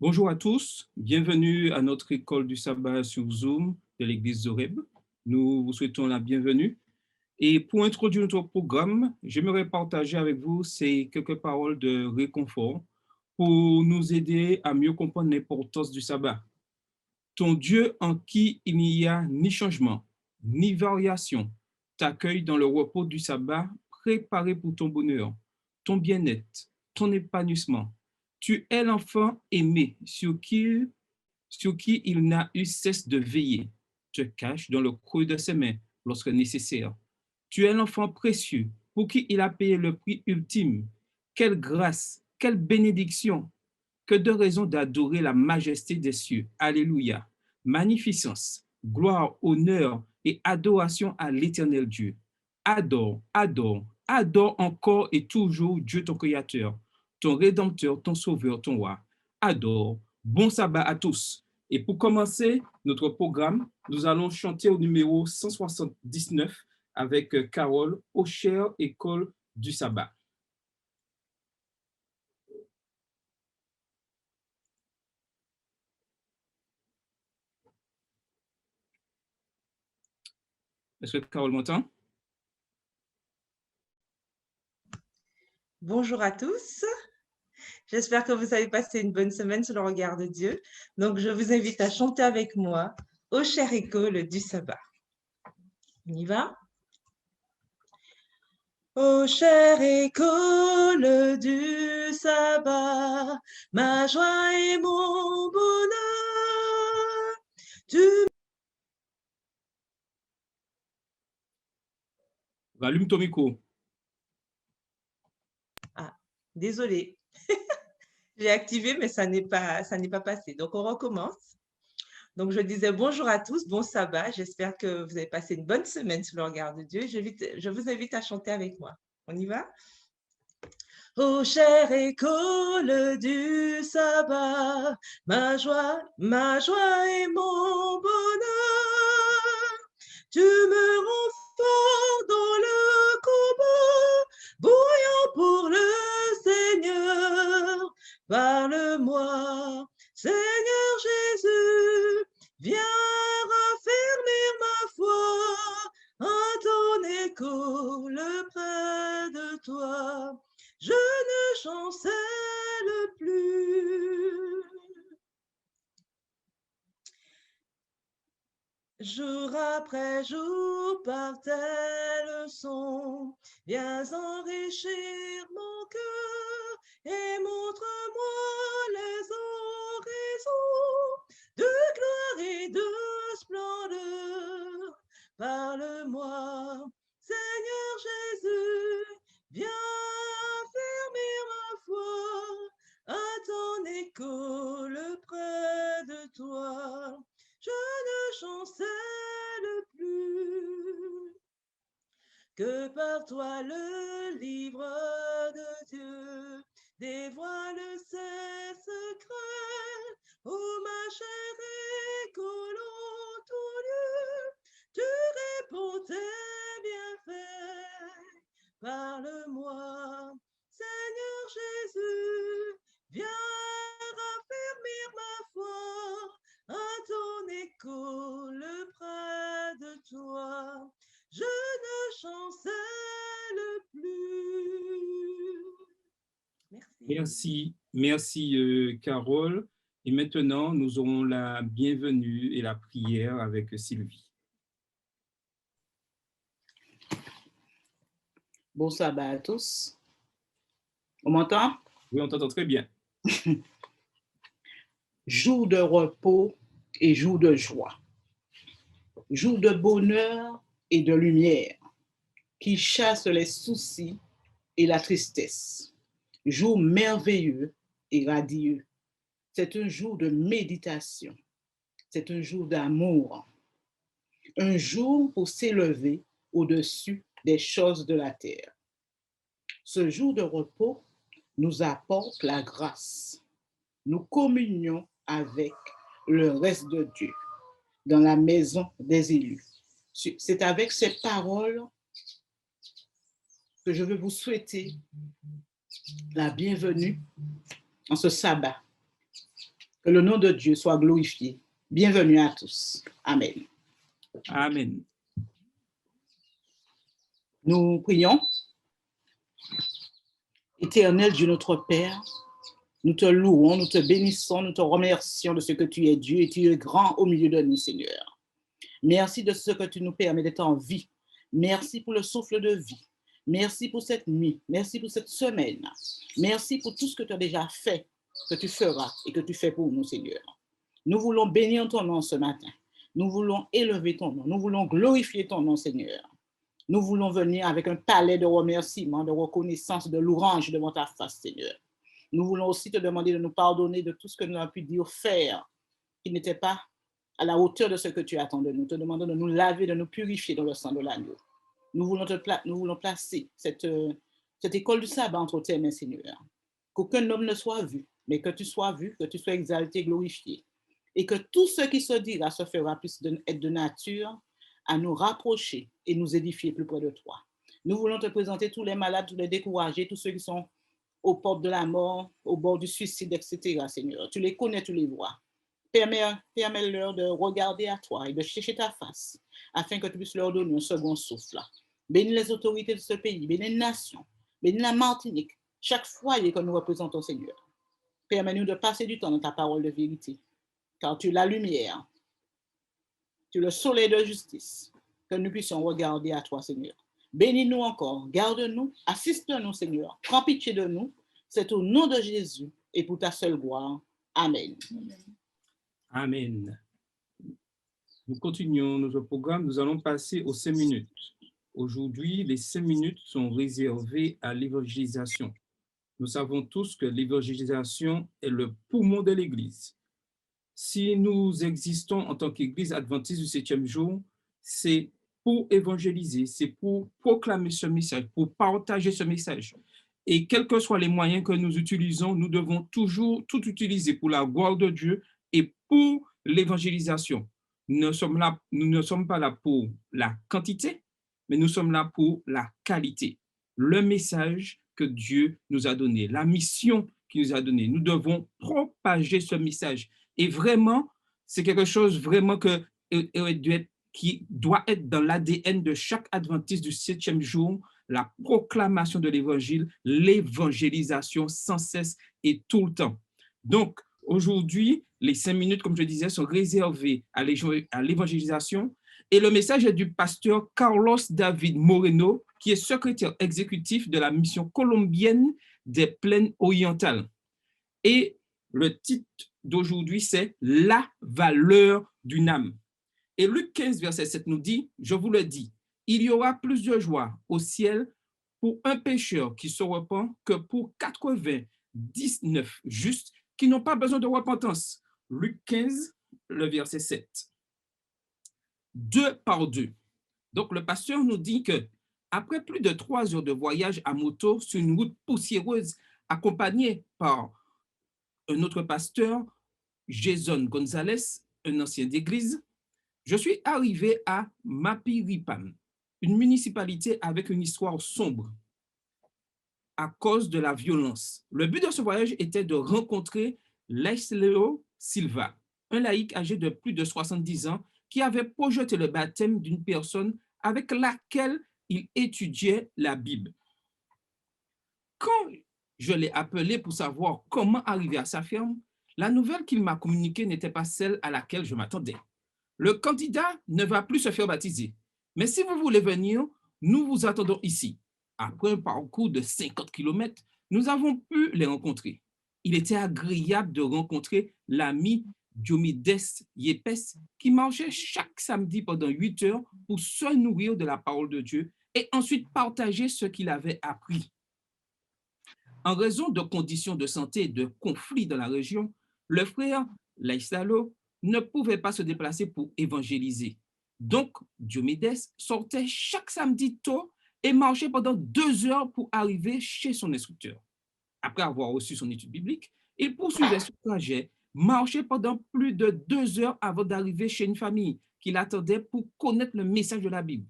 Bonjour à tous, bienvenue à notre école du sabbat sur Zoom de l'église Zoreb. Nous vous souhaitons la bienvenue. Et pour introduire notre programme, j'aimerais partager avec vous ces quelques paroles de réconfort pour nous aider à mieux comprendre l'importance du sabbat. Ton Dieu en qui il n'y a ni changement, ni variation, t'accueille dans le repos du sabbat préparé pour ton bonheur, ton bien-être, ton épanouissement. Tu es l'enfant aimé sur qui il n'a eu cesse de veiller, te cache dans le creux de ses mains lorsque nécessaire. Tu es l'enfant précieux pour qui il a payé le prix ultime. Quelle grâce, quelle bénédiction, que de raisons d'adorer la majesté des cieux. Alléluia. Magnificence, gloire, honneur et adoration à l'éternel Dieu. Adore, adore, adore encore et toujours Dieu ton Créateur, ton Rédempteur, ton Sauveur, ton Roi. Adore. Bon sabbat à tous. Et pour commencer notre programme, nous allons chanter au numéro 179 avec Carole au Cher École du Sabbat. Est-ce que Carole m'entend? Bonjour à tous. J'espère que vous avez passé une bonne semaine sous le regard de Dieu. Donc, je vous invite à chanter avec moi au Cher École du sabbat. On y va? Ô chère école du sabbat, ma joie et mon bonheur, tu... Allume ton micro. Ah, désolée. J'ai activé, mais ça n'est pas passé. Donc, on recommence. Donc, je disais bonjour à tous, bon sabbat. J'espère que vous avez passé une bonne semaine sous le regard de Dieu. Je vous invite à chanter avec moi. On y va? Ô chère école du sabbat, ma joie et mon bonheur, tu me rends fort dans le combat, bouillant pour le Seigneur. Parle-moi, Seigneur Jésus, viens raffermir ma foi à ton école près de toi. Je ne chancelle plus. Jour après jour, par tes leçons, viens enrichir mon cœur et montre-moi les horizons de gloire et de splendeur. Parle-moi, Seigneur Jésus, viens affermir ma foi à ton école près de toi. Je ne chancelle plus. Que par toi le livre de Dieu dévoile ses secrets. Ô ma chère école en tout lieu, tu réponds tes bienfaits. Parle-moi, Seigneur Jésus, viens raffermir ma foi à ton école près de toi. Je ne chancelle plus. Merci. Merci, Carole. Et maintenant, nous aurons la bienvenue et la prière avec Sylvie. Bon sabbat à tous. On m'entend? Oui, on t'entend très bien. Jour de repos et jour de joie. Jour de bonheur et de lumière qui chasse les soucis et la tristesse. Jour merveilleux et radieux. C'est un jour de méditation. C'est un jour d'amour. Un jour pour s'élever au-dessus des choses de la terre. Ce jour de repos nous apporte la grâce. Nous communions avec le reste de Dieu dans la maison des élus. C'est avec ces paroles que je veux vous souhaiter la bienvenue en ce sabbat. Que le nom de Dieu soit glorifié. Bienvenue à tous. Amen. Amen. Nous prions. Éternel Dieu notre Père, nous te louons, nous te bénissons, nous te remercions de ce que tu es Dieu et tu es grand au milieu de nous, Seigneur. Merci de ce que tu nous permets d'être en vie. Merci pour le souffle de vie. Merci pour cette nuit. Merci pour cette semaine. Merci pour tout ce que tu as déjà fait, que tu feras et que tu fais pour nous, Seigneur. Nous voulons bénir ton nom ce matin. Nous voulons élever ton nom. Nous voulons glorifier ton nom, Seigneur. Nous voulons venir avec un palais de remerciements, de reconnaissance, de louange devant ta face, Seigneur. Nous voulons aussi te demander de nous pardonner de tout ce que nous avons pu dire, faire, qui n'était pas à la hauteur de ce que tu attends de nous. Te demandons de nous laver, de nous purifier dans le sang de l'agneau. Nous voulons placer cette école du sabbat entre tes mains, Seigneur. Qu'aucun homme ne soit vu, mais que tu sois vu, que tu sois exalté, glorifié. Et que tout ce qui se dira se fera plus être de nature à nous rapprocher et nous édifier plus près de toi. Nous voulons te présenter tous les malades, tous les découragés, tous ceux qui sont aux portes de la mort, au bord du suicide, etc., Seigneur. Tu les connais, tu les vois. Permets-leur de regarder à toi et de chercher ta face, afin que tu puisses leur donner un second souffle. Bénis les autorités de ce pays, bénis les nations, bénis la Martinique, chaque foyer que nous représentons, Seigneur. Permets-nous de passer du temps dans ta parole de vérité, car tu es la lumière, tu es le soleil de justice, que nous puissions regarder à toi, Seigneur. Bénis-nous encore, garde-nous, assiste-nous, Seigneur. Prends pitié de nous. C'est au nom de Jésus et pour ta seule gloire. Amen. Amen. Nous continuons notre programme. Nous allons passer aux 5 minutes. Aujourd'hui, les 5 minutes sont réservées à l'évangélisation. Nous savons tous que l'évangélisation est le poumon de l'Église. Si nous existons en tant qu'Église adventiste du 7e jour, c'est pour évangéliser, c'est pour proclamer ce message, pour partager ce message. Et quels que soient les moyens que nous utilisons, nous devons toujours tout utiliser pour la gloire de Dieu et pour l'évangélisation. Nous ne sommes pas là pour la quantité, mais nous sommes là pour la qualité. Le message que Dieu nous a donné, la mission qu'il nous a donnée. Nous devons propager ce message. Et vraiment, c'est quelque chose vraiment qui doit être dans l'ADN de chaque adventiste du 7e jour, la proclamation de l'évangile, l'évangélisation sans cesse et tout le temps. Donc, aujourd'hui, les 5 minutes, comme je disais, sont réservées à l'évangélisation. Et le message est du pasteur Carlos David Moreno, qui est secrétaire exécutif de la mission colombienne des Plaines orientales. Et le titre d'aujourd'hui, c'est « La valeur d'une âme ». Et Luc 15, verset 7 nous dit, je vous le dis, il y aura plus de joie au ciel pour un pécheur qui se repent que pour 99 justes qui n'ont pas besoin de repentance. Luc 15, le verset 7. 2 par 2. Donc, le pasteur nous dit que après plus de 3 heures de voyage à moto sur une route poussiéreuse, accompagné par un autre pasteur, Jason Gonzalez, un ancien d'église, je suis arrivé à Mapiripam, une municipalité avec une histoire sombre à cause de la violence. Le but de ce voyage était de rencontrer Laisleo Silva, un laïc âgé de plus de 70 ans qui avait projeté le baptême d'une personne avec laquelle il étudiait la Bible. Quand je l'ai appelé pour savoir comment arriver à sa ferme, la nouvelle qu'il m'a communiquée n'était pas celle à laquelle je m'attendais. Le candidat ne va plus se faire baptiser. Mais si vous voulez venir, nous vous attendons ici. Après un parcours de 50 km, nous avons pu les rencontrer. Il était agréable de rencontrer l'ami Diomides Yepes qui marchait chaque samedi pendant 8 heures pour se nourrir de la parole de Dieu et ensuite partager ce qu'il avait appris. En raison de conditions de santé et de conflits dans la région, le frère Laïsalo ne pouvait pas se déplacer pour évangéliser. Donc, Diomides sortait chaque samedi tôt et marchait pendant 2 heures pour arriver chez son instructeur. Après avoir reçu son étude biblique, il poursuivait son trajet, marchait pendant plus de 2 heures avant d'arriver chez une famille qui l'attendait pour connaître le message de la Bible.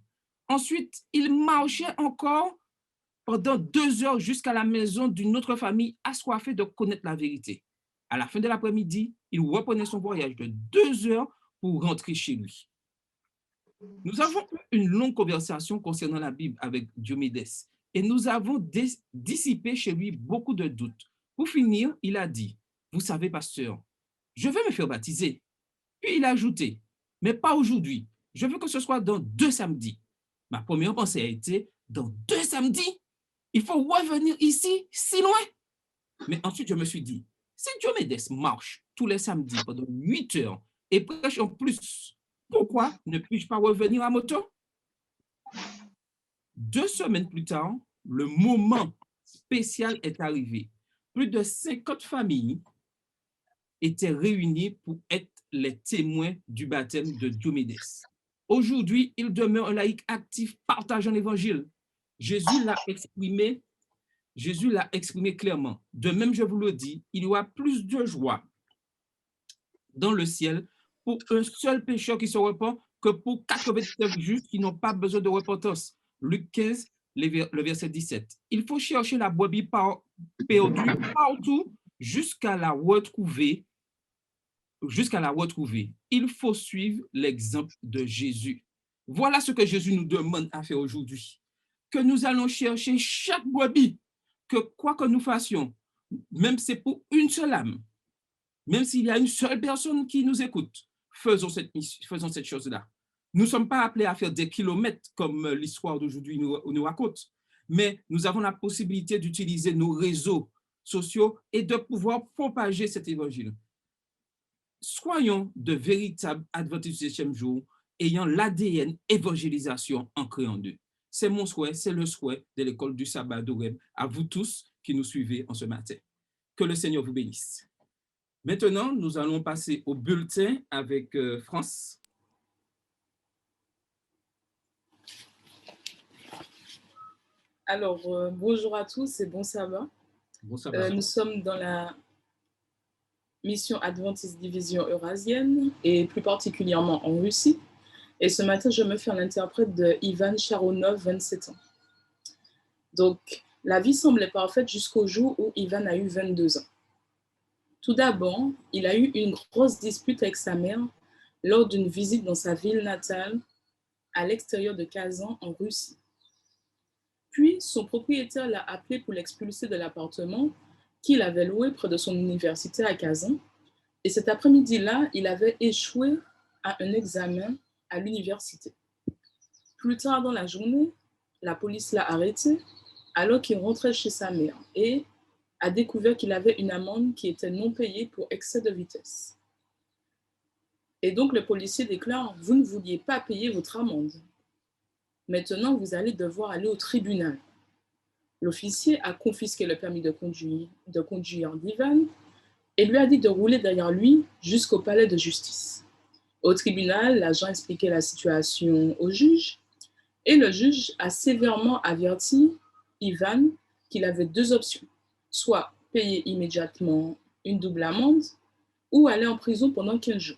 Ensuite, il marchait encore pendant 2 heures jusqu'à la maison d'une autre famille assoiffée de connaître la vérité. À la fin de l'après-midi, il reprenait son voyage de 2 heures pour rentrer chez lui. Nous avons eu une longue conversation concernant la Bible avec Diomédès et nous avons dissipé chez lui beaucoup de doutes. Pour finir, il a dit, « Vous savez, pasteur, je vais me faire baptiser. » Puis il a ajouté, « Mais pas aujourd'hui. Je veux que ce soit dans 2 samedis. » Ma première pensée a été, « Dans 2 samedis? Il faut revenir ici, si loin? » Mais ensuite, je me suis dit, si Diomédès marche tous les samedis pendant 8 heures et prêche en plus, pourquoi ne puis-je pas revenir à moto? 2 semaines plus tard, le moment spécial est arrivé. Plus de 50 familles étaient réunies pour être les témoins du baptême de Diomédès. Aujourd'hui, il demeure un laïc actif partageant l'évangile. Jésus l'a exprimé clairement. De même, je vous le dis, il y aura plus de joie dans le ciel pour un seul pécheur qui se repent que pour 99 justes qui n'ont pas besoin de repentance. Luc 15, le verset 17. Il faut chercher la brebis perdue partout jusqu'à la retrouver. Il faut suivre l'exemple de Jésus. Voilà ce que Jésus nous demande à faire aujourd'hui. Que nous allons chercher chaque brebis, que quoi que nous fassions, même si c'est pour une seule âme, même s'il y a une seule personne qui nous écoute, faisons cette chose-là. Nous ne sommes pas appelés à faire des kilomètres comme l'histoire d'aujourd'hui nous raconte, mais nous avons la possibilité d'utiliser nos réseaux sociaux et de pouvoir propager cet évangile. Soyons de véritables adventistes du 7e jour, ayant l'ADN évangélisation ancré en eux. C'est mon souhait, c'est le souhait de l'école du sabbat d'Horeb, à vous tous qui nous suivez en ce matin. Que le Seigneur vous bénisse. Maintenant, nous allons passer au bulletin avec France. Alors, bonjour à tous et bon sabbat. Bon sabbat. Nous sommes dans la mission Adventiste Division Eurasienne et plus particulièrement en Russie. Et ce matin, je me fais l'interprète de Ivan Sharonov, 27 ans. Donc, la vie semblait parfaite jusqu'au jour où Ivan a eu 22 ans. Tout d'abord, il a eu une grosse dispute avec sa mère lors d'une visite dans sa ville natale à l'extérieur de Kazan en Russie. Puis, son propriétaire l'a appelé pour l'expulser de l'appartement qu'il avait loué près de son université à Kazan. Et cet après-midi-là, il avait échoué à un examen à l'université. Plus tard dans la journée, la police l'a arrêté alors qu'il rentrait chez sa mère et a découvert qu'il avait une amende qui était non payée pour excès de vitesse. Et donc le policier déclare « Vous ne vouliez pas payer votre amende. Maintenant, vous allez devoir aller au tribunal. » L'officier a confisqué le permis de conduire d'Ivan et lui a dit de rouler derrière lui jusqu'au palais de justice. Au tribunal, l'agent expliquait la situation au juge et le juge a sévèrement averti Ivan qu'il avait 2 options, soit payer immédiatement une double amende ou aller en prison pendant 15 jours.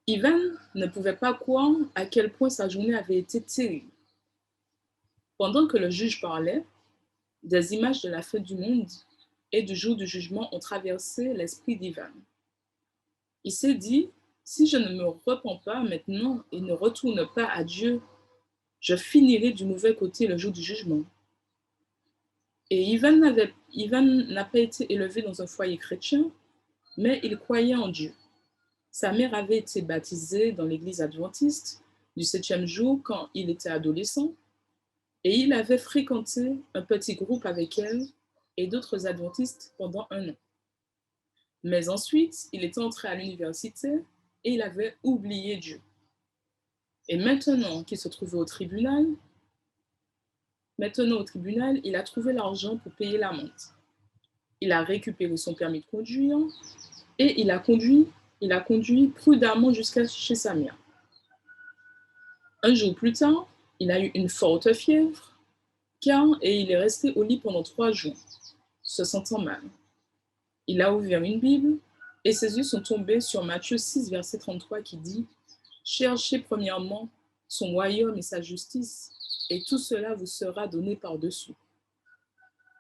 Ivan ne pouvait pas croire à quel point sa journée avait été terrible. Pendant que le juge parlait, des images de la fin du monde et du jour du jugement ont traversé l'esprit d'Ivan. Il s'est dit, si je ne me repens pas maintenant et ne retourne pas à Dieu, je finirai du mauvais côté le jour du jugement. Et Ivan n'a pas été élevé dans un foyer chrétien, mais il croyait en Dieu. Sa mère avait été baptisée dans l'église adventiste du 7e jour quand il était adolescent, et il avait fréquenté un petit groupe avec elle et d'autres adventistes pendant 1 an. Mais ensuite, il était entré à l'université et il avait oublié Dieu. Et maintenant qu'il se trouvait au tribunal, il a trouvé l'argent pour payer l'amende. Il a récupéré son permis de conduire et il a conduit prudemment jusqu'à chez sa mère. Un jour plus tard, il a eu une forte fièvre et il est resté au lit pendant 3 jours, se sentant mal. Il a ouvert une Bible et ses yeux sont tombés sur Matthieu 6, verset 33 qui dit « Cherchez premièrement son royaume et sa justice, et tout cela vous sera donné par-dessous. »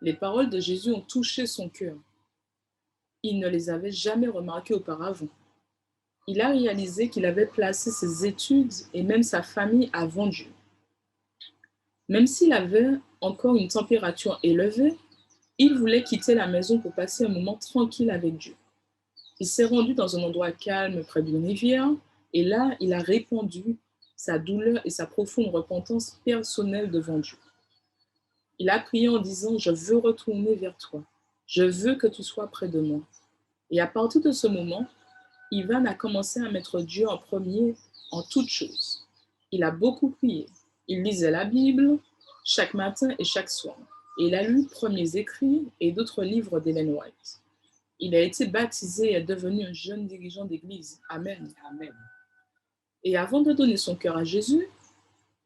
Les paroles de Jésus ont touché son cœur. il ne les avait jamais remarquées auparavant. Il a réalisé qu'il avait placé ses études et même sa famille avant Dieu. Même s'il avait encore une température élevée, il voulait quitter la maison pour passer un moment tranquille avec Dieu. Il s'est rendu dans un endroit calme près d'une rivière et là, il a répandu sa douleur et sa profonde repentance personnelle devant Dieu. Il a prié en disant « Je veux retourner vers toi. Je veux que tu sois près de moi. » Et à partir de ce moment, Ivan a commencé à mettre Dieu en premier en toutes choses. Il a beaucoup prié. Il lisait la Bible chaque matin et chaque soir. Et il a lu Premiers écrits et d'autres livres d'Ellen White. Il a été baptisé et est devenu un jeune dirigeant d'église. Amen. Amen. Et avant de donner son cœur à Jésus,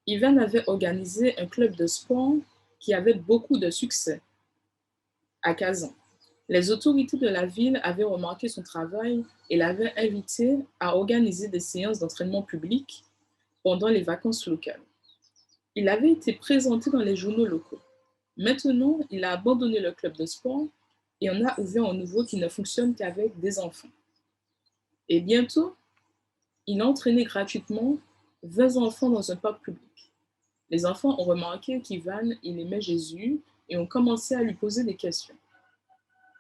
Ivan avait organisé un club de sport qui avait beaucoup de succès à Kazan. Les autorités de la ville avaient remarqué son travail et l'avaient invité à organiser des séances d'entraînement public pendant les vacances locales. Il avait été présenté dans les journaux locaux. Maintenant, il a abandonné le club de sport et en a ouvert un nouveau qui ne fonctionne qu'avec des enfants. Et bientôt, il a entraîné gratuitement 20 enfants dans un parc public. Les enfants ont remarqué qu'Ivan, il aimait Jésus et ont commencé à lui poser des questions.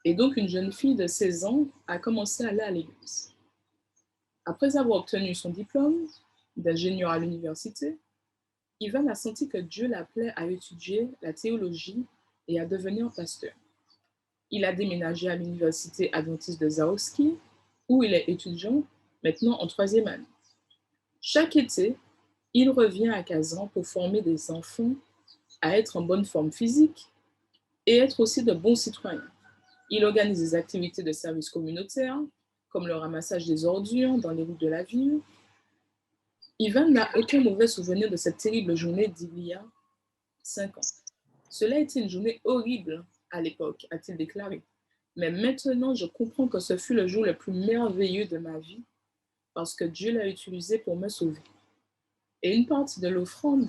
Et donc, une jeune fille de 16 ans a commencé à aller à l'église. Après avoir obtenu son diplôme d'ingénieur à l'université, Ivan a senti que Dieu l'appelait à étudier la théologie et à devenir pasteur. Il a déménagé à l'université adventiste de Zahorski, où il est étudiant, maintenant en 3e année. Chaque été, il revient à Kazan pour former des enfants à être en bonne forme physique et être aussi de bons citoyens. Il organise des activités de service communautaire, comme le ramassage des ordures dans les routes de la ville. Ivan n'a aucun mauvais souvenir de cette terrible journée d'il y a 5 ans. Cela a été une journée horrible à l'époque, a-t-il déclaré. Mais maintenant, je comprends que ce fut le jour le plus merveilleux de ma vie parce que Dieu l'a utilisé pour me sauver. Et une partie de l'offrande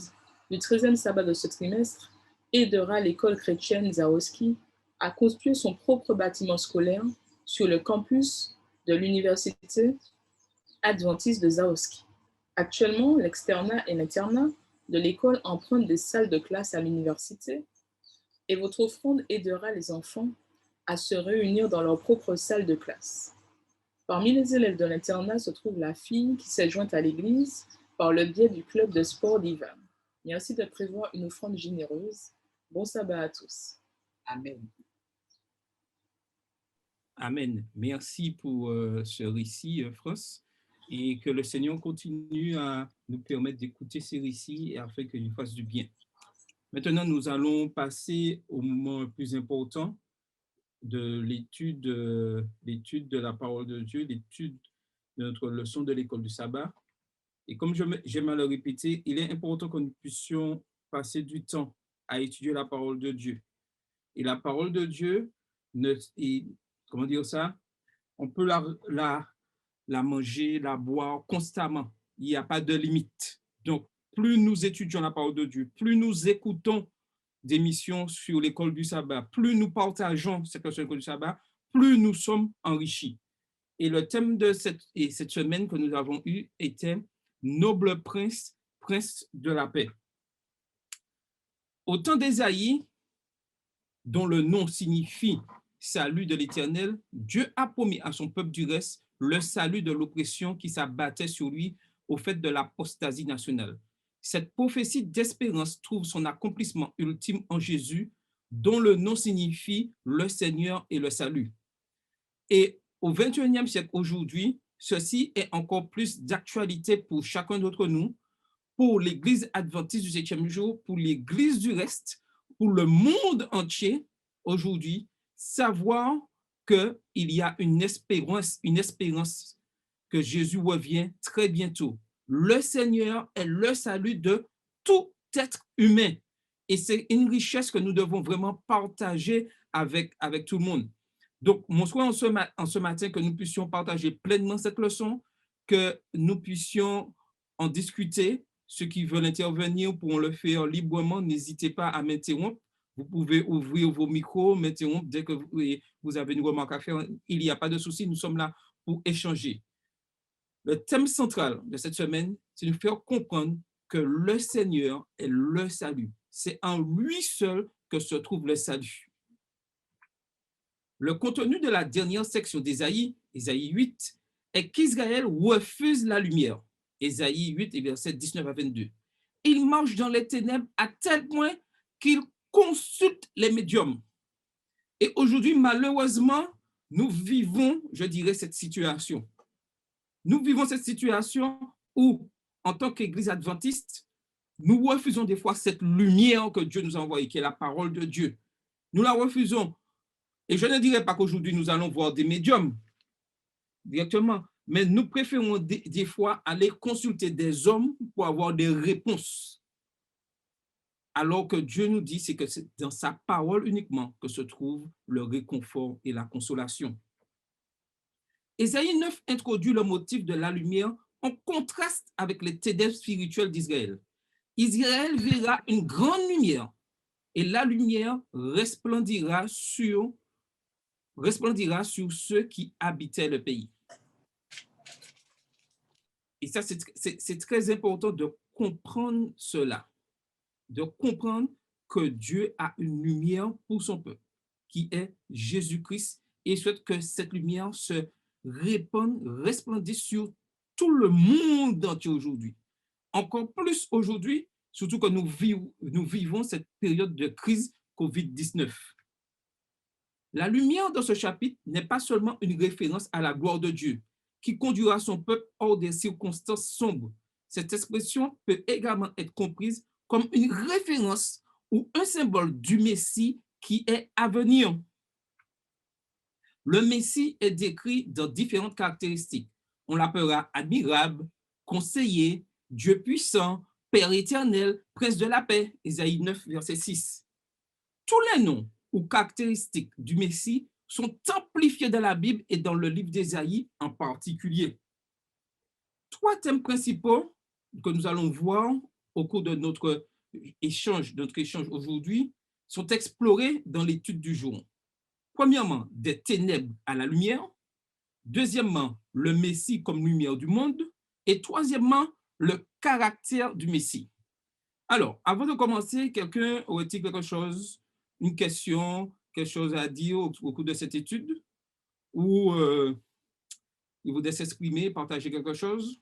du 13e sabbat de ce trimestre aidera l'école chrétienne Zahorski à construire son propre bâtiment scolaire sur le campus de l'université adventiste de Zahorski. Actuellement, l'externat et l'internat de l'école empruntent des salles de classe à l'université et votre offrande aidera les enfants à se réunir dans leur propre salle de classe. Parmi les élèves de l'internat se trouve la fille qui s'est jointe à l'église par le biais du club de sport d'Ivan. Merci de prévoir une offrande généreuse. Bon sabbat à tous. Amen. Amen. Merci pour ce récit, France, et que le Seigneur continue à nous permettre d'écouter ces récits afin qu'ils nous fassent du bien. Maintenant, nous allons passer au moment le plus important de l'étude de la parole de Dieu, l'étude de notre leçon de l'école du sabbat. Et comme j'aime à le répéter, il est important que nous puissions passer du temps à étudier la parole de Dieu. Et la parole de Dieu, comment dire ça? On peut la manger, la boire constamment. Il n'y a pas de limite. Donc, plus nous étudions la parole de Dieu, plus nous écoutons des missions sur l'école du sabbat, plus nous partageons cette leçon de l'école du sabbat, plus nous sommes enrichis. Et le thème de cette semaine que nous avons eue était « Noble prince, prince de la paix ». Au temps d'Ésaïe, dont le nom signifie « salut de l'Éternel », Dieu a promis à son peuple du reste le salut de l'oppression qui s'abattait sur lui au fait de l'apostasie nationale. Cette prophétie d'espérance trouve son accomplissement ultime en Jésus, dont le nom signifie « le Seigneur et le salut ». Et au XXIe siècle aujourd'hui, ceci est encore plus d'actualité pour chacun d'entre nous, pour l'Église adventiste du 7e jour, pour l'Église du reste, pour le monde entier aujourd'hui, savoir qu'il y a une espérance que Jésus revient très bientôt. Le Seigneur est le salut de tout être humain. Et c'est une richesse que nous devons vraiment partager avec tout le monde. Donc, mon souhait en ce matin, que nous puissions partager pleinement cette leçon, que nous puissions en discuter. Ceux qui veulent intervenir pourront le faire librement. N'hésitez pas à m'interrompre Vous pouvez ouvrir vos micros, m'interrompre dès que vous avez une remarque à faire. Il n'y a pas de souci, nous sommes là pour échanger. Le thème central de cette semaine, c'est de nous faire comprendre que le Seigneur est le salut. C'est en lui seul que se trouve le salut. Le contenu de la dernière section d'Ésaïe, Ésaïe 8, est qu'Israël refuse la lumière. Ésaïe 8, versets 19 à 22. Il marche dans les ténèbres à tel point qu'il consulte les médiums. Et aujourd'hui, malheureusement, nous vivons, je dirais, cette situation. Nous vivons cette situation où, en tant qu'Église adventiste, nous refusons des fois cette lumière que Dieu nous a envoyée, qui est la parole de Dieu. Nous la refusons. Et je ne dirais pas qu'aujourd'hui, nous allons voir des médiums directement, mais nous préférons des fois aller consulter des hommes pour avoir des réponses. Alors que Dieu nous dit, c'est que c'est dans sa parole uniquement que se trouve le réconfort et la consolation. Ésaïe 9 introduit le motif de la lumière en contraste avec les ténèbres spirituelles d'Israël. Israël verra une grande lumière et la lumière resplendira sur ceux qui habitaient le pays. Et ça, c'est très important de comprendre cela, de comprendre que Dieu a une lumière pour son peuple, qui est Jésus-Christ, et souhaite que cette lumière se répande, resplendisse sur tout le monde entier aujourd'hui. Encore plus aujourd'hui, surtout que nous vivons cette période de crise COVID-19. La lumière dans ce chapitre n'est pas seulement une référence à la gloire de Dieu, qui conduira son peuple hors des circonstances sombres. Cette expression peut également être comprise comme une référence ou un symbole du Messie qui est à venir. Le Messie est décrit dans différentes caractéristiques. On l'appellera admirable, conseiller, Dieu puissant, Père éternel, Prince de la paix, Ésaïe 9, verset 6. Tous les noms ou caractéristiques du Messie sont amplifiés dans la Bible et dans le livre d'Ésaïe en particulier. Trois thèmes principaux que nous allons voir au cours de notre échange aujourd'hui sont explorés dans l'étude du jour. Premièrement, des ténèbres à la lumière. Deuxièmement, le Messie comme lumière du monde. Et troisièmement, le caractère du Messie. Alors, avant de commencer, quelqu'un aurait-il quelque chose, une question, quelque chose à dire au cours de cette étude? Ou il voudrait s'exprimer, partager quelque chose?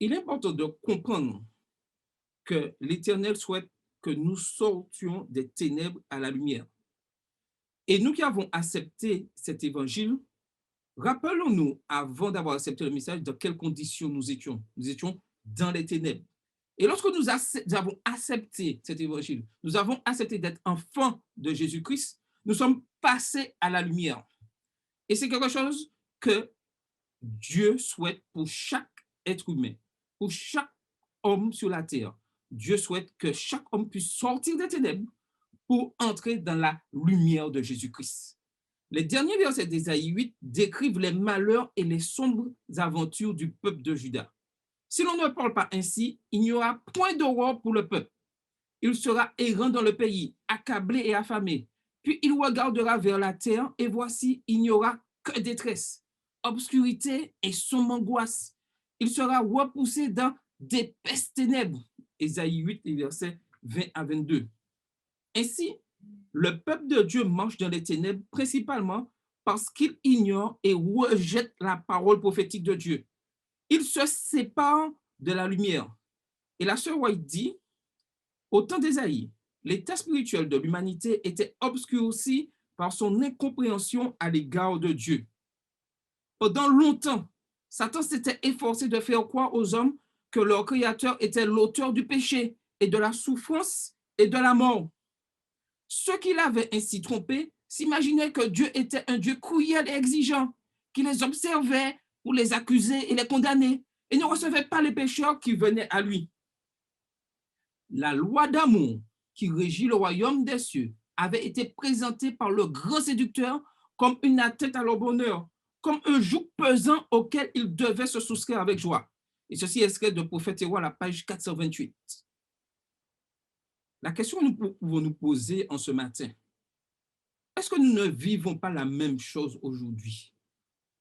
Il est important de comprendre que l'Éternel souhaite que nous sortions des ténèbres à la lumière. Et nous qui avons accepté cet évangile, rappelons-nous, avant d'avoir accepté le message, dans quelles conditions nous étions. Nous étions dans les ténèbres. Et lorsque nous avons accepté cet évangile, nous avons accepté d'être enfants de Jésus-Christ, nous sommes passés à la lumière. Et c'est quelque chose que Dieu souhaite pour chaque être humain, pour chaque homme sur la terre. Dieu souhaite que chaque homme puisse sortir des ténèbres pour entrer dans la lumière de Jésus-Christ. Les derniers versets d'Ésaïe 8 décrivent les malheurs et les sombres aventures du peuple de Juda. Si l'on ne parle pas ainsi, il n'y aura point d'aurore pour le peuple. Il sera errant dans le pays, accablé et affamé. Puis il regardera vers la terre et voici, il n'y aura que détresse, obscurité et sombre angoisse. Il sera repoussé dans d'épaisses ténèbres. Ésaïe 8, versets 20 à 22. Ainsi, le peuple de Dieu marche dans les ténèbres principalement parce qu'il ignore et rejette la parole prophétique de Dieu. Il se sépare de la lumière. Et la sœur White dit, au temps d'Ésaïe, l'état spirituel de l'humanité était obscurci par son incompréhension à l'égard de Dieu. Pendant longtemps, Satan s'était efforcé de faire croire aux hommes que leur Créateur était l'auteur du péché et de la souffrance et de la mort. Ceux qui l'avaient ainsi trompé s'imaginaient que Dieu était un Dieu cruel et exigeant, qui les observait pour les accuser et les condamner, et ne recevait pas les pécheurs qui venaient à lui. La loi d'amour qui régit le royaume des cieux avait été présentée par le grand séducteur comme une atteinte à leur bonheur, comme un joug pesant auquel ils devaient se soustraire avec joie. Et ceci est extrait de Prophète Héroï à la page 428. La question que nous pouvons nous poser en ce matin, est-ce que nous ne vivons pas la même chose aujourd'hui?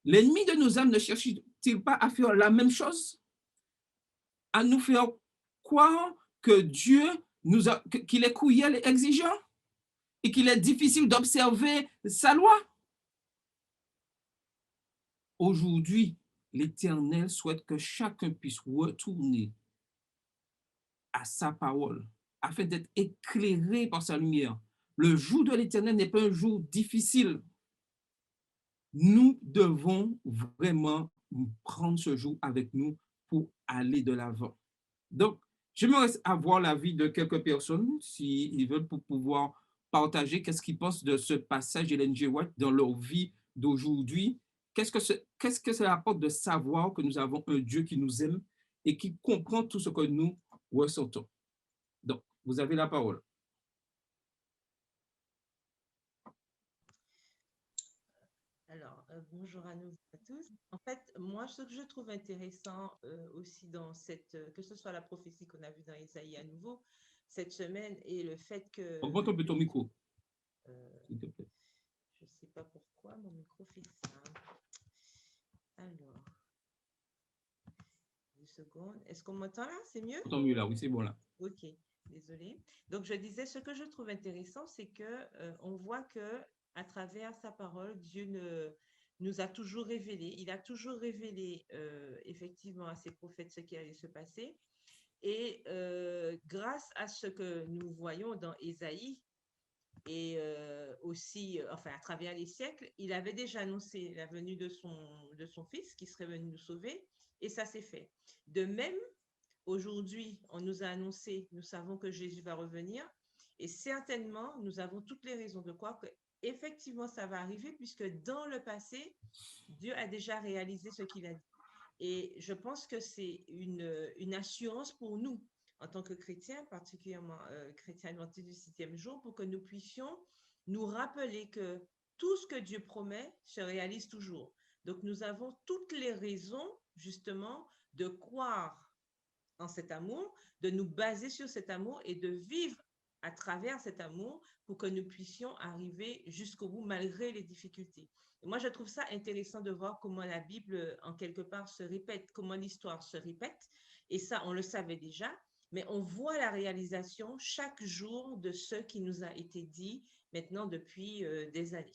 L'ennemi de nos âmes ne cherche-t-il pas à faire la même chose? À nous faire croire que Dieu qu'il est cruel et exigeant et qu'il est difficile d'observer sa loi? Aujourd'hui, l'Éternel souhaite que chacun puisse retourner à sa parole afin d'être éclairé par sa lumière. Le jour de l'Éternel n'est pas un jour difficile. Nous devons vraiment prendre ce jour avec nous pour aller de l'avant. Donc, j'aimerais avoir l'avis de quelques personnes, s'ils veulent, pour pouvoir partager qu'est-ce qu'ils pensent de ce passage d'Ellen G. White dans leur vie d'aujourd'hui. Qu'est-ce que ça apporte de savoir que nous avons un Dieu qui nous aime et qui comprend tout ce que nous ressentons. Donc, vous avez la parole. Alors, bonjour à nous à tous. En fait, moi, ce que je trouve intéressant aussi dans que ce soit la prophétie qu'on a vue dans Isaïe à nouveau cette semaine et le fait que... Augmente un peu ton micro, s'il te plaît. Je ne sais pas pourquoi mon micro fait ça. Alors, 2 secondes. Est-ce qu'on m'entend là? C'est mieux? Tant mieux là, oui, c'est bon là. Ok, désolée. Donc, je disais, ce que je trouve intéressant, c'est que on voit que à travers sa parole, Dieu nous a toujours révélé. Il a toujours révélé effectivement à ses prophètes ce qui allait se passer. Et grâce à ce que nous voyons dans Ésaïe et aussi, enfin, à travers les siècles, il avait déjà annoncé la venue de son fils qui serait venu nous sauver. Et ça s'est fait. De même, aujourd'hui, on nous a annoncé, nous savons que Jésus va revenir et certainement, nous avons toutes les raisons de croire que effectivement, ça va arriver puisque dans le passé, Dieu a déjà réalisé ce qu'il a dit. Et je pense que c'est une assurance pour nous en tant que chrétiens, particulièrement chrétiens adventistes du 7e jour, pour que nous puissions nous rappeler que tout ce que Dieu promet se réalise toujours. Donc, nous avons toutes les raisons, justement, de croire en cet amour, de nous baser sur cet amour et de vivre à travers cet amour pour que nous puissions arriver jusqu'au bout malgré les difficultés. Et moi, je trouve ça intéressant de voir comment la Bible, en quelque part, se répète, comment l'histoire se répète. Et ça, on le savait déjà, mais on voit la réalisation chaque jour de ce qui nous a été dit maintenant depuis des années.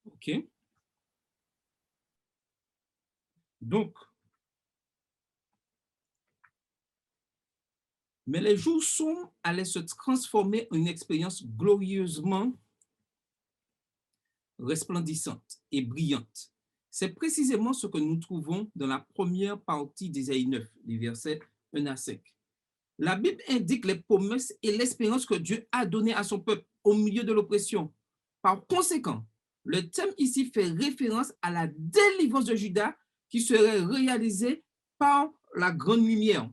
OK. Donc, mais les jours sombres allaient se transformer en une expérience glorieusement resplendissante et brillante. C'est précisément ce que nous trouvons dans la première partie d'Ésaïe 9, les versets 1 à 5. La Bible indique les promesses et l'espérance que Dieu a données à son peuple au milieu de l'oppression. Par conséquent, le thème ici fait référence à la délivrance de Juda qui serait réalisée par la grande lumière.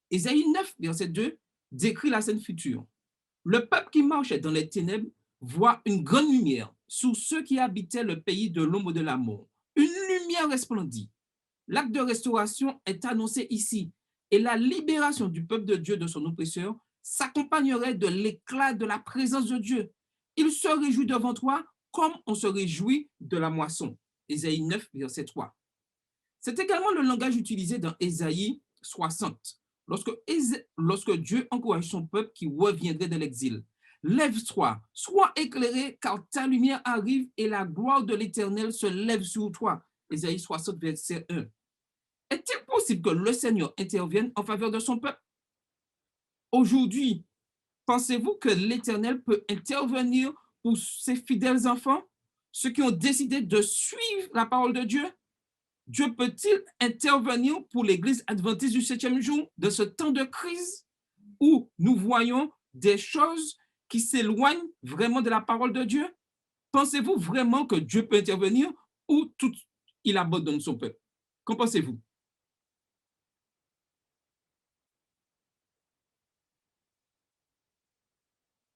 Ésaïe 9, verset 2, décrit la scène future. Le peuple qui marchait dans les ténèbres voit une grande lumière sur ceux qui habitaient le pays de l'ombre de la mort. Une lumière resplendit. L'acte de restauration est annoncé ici et la libération du peuple de Dieu de son oppresseur s'accompagnerait de l'éclat de la présence de Dieu. Il se réjouit devant toi comme on se réjouit de la moisson. Ésaïe 9, verset 3. C'est également le langage utilisé dans Ésaïe 60, lorsque Dieu encourage son peuple qui reviendrait de l'exil. Lève-toi, sois éclairé, car ta lumière arrive et la gloire de l'Éternel se lève sur toi. Ésaïe 60, verset 1. Est-il possible que le Seigneur intervienne en faveur de son peuple? Aujourd'hui, pensez-vous que l'Éternel peut intervenir pour ses fidèles enfants, ceux qui ont décidé de suivre la parole de Dieu? Dieu peut-il intervenir pour l'Église adventiste du 7e jour de ce temps de crise où nous voyons des choses qui s'éloignent vraiment de la parole de Dieu? Pensez-vous vraiment que Dieu peut intervenir ou il abandonne son peuple? Qu'en pensez-vous?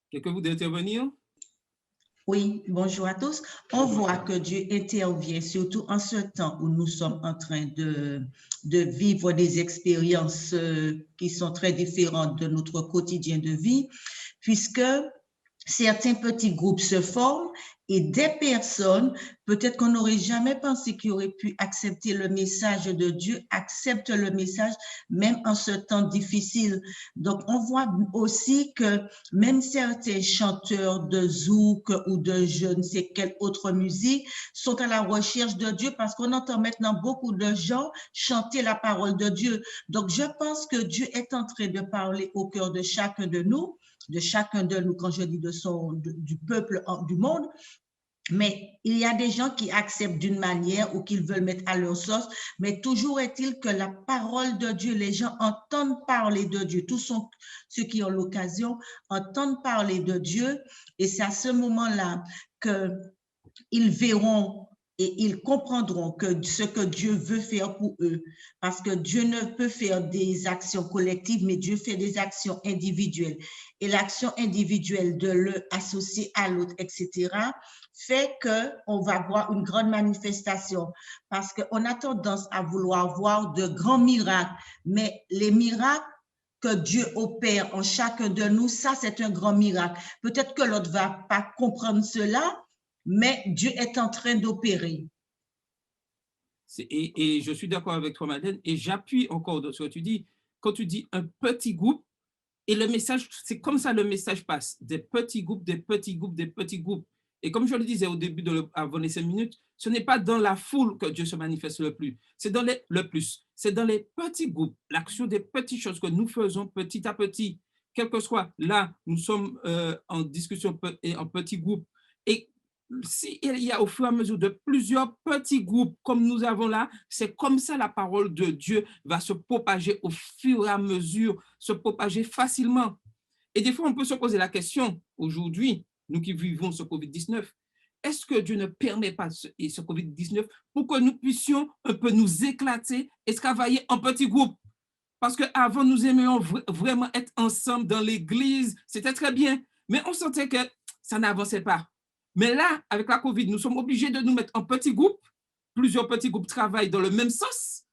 Quelqu'un voudrait intervenir? Oui, bonjour à tous. On voit que Dieu intervient, surtout en ce temps où nous sommes en train de vivre des expériences qui sont très différentes de notre quotidien de vie, puisque certains petits groupes se forment et des personnes, peut-être qu'on n'aurait jamais pensé qu'ils auraient pu accepter le message de Dieu, acceptent le message même en ce temps difficile. Donc, on voit aussi que même certains chanteurs de zouk ou de je ne sais quelle autre musique sont à la recherche de Dieu parce qu'on entend maintenant beaucoup de gens chanter la parole de Dieu. Donc, je pense que Dieu est en train de parler au cœur de chacun de nous, quand je dis du peuple du monde, mais il y a des gens qui acceptent d'une manière ou qu'ils veulent mettre à leur sauce, mais toujours est-il que la parole de Dieu, les gens entendent parler de Dieu, tous ceux qui ont l'occasion entendent parler de Dieu, et c'est à ce moment-là qu'ils verront et ils comprendront que ce que Dieu veut faire pour eux, parce que Dieu ne peut faire des actions collectives, mais Dieu fait des actions individuelles. Et l'action individuelle de l'un associé à l'autre, etc., fait qu'on va voir une grande manifestation, parce qu'on a tendance à vouloir voir de grands miracles, mais les miracles que Dieu opère en chacun de nous, ça c'est un grand miracle. Peut-être que l'autre ne va pas comprendre cela, mais Dieu est en train d'opérer. Et je suis d'accord avec toi, Madeleine, et j'appuie encore sur ce que tu dis. Quand tu dis un petit groupe, et le message, c'est comme ça le message passe. Des petits groupes, des petits groupes, des petits groupes. Et comme je le disais au début, avant les 5 minutes, ce n'est pas dans la foule que Dieu se manifeste le plus. C'est dans c'est dans les petits groupes, l'action des petites choses que nous faisons petit à petit. Quel que soit, là, nous sommes en discussion en petits groupes. Et s'il y a au fur et à mesure de plusieurs petits groupes comme nous avons là, c'est comme ça la parole de Dieu va se propager au fur et à mesure, se propager facilement. Et des fois, on peut se poser la question, aujourd'hui, nous qui vivons ce COVID-19, est-ce que Dieu ne permet pas ce COVID-19 pour que nous puissions un peu nous éclater et travailler en petits groupes? Parce qu'avant, nous aimions vraiment être ensemble dans l'église, c'était très bien, mais on sentait que ça n'avançait pas. Mais là, avec la COVID, nous sommes obligés de nous mettre en petits groupes. Plusieurs petits groupes travaillent dans le même sens.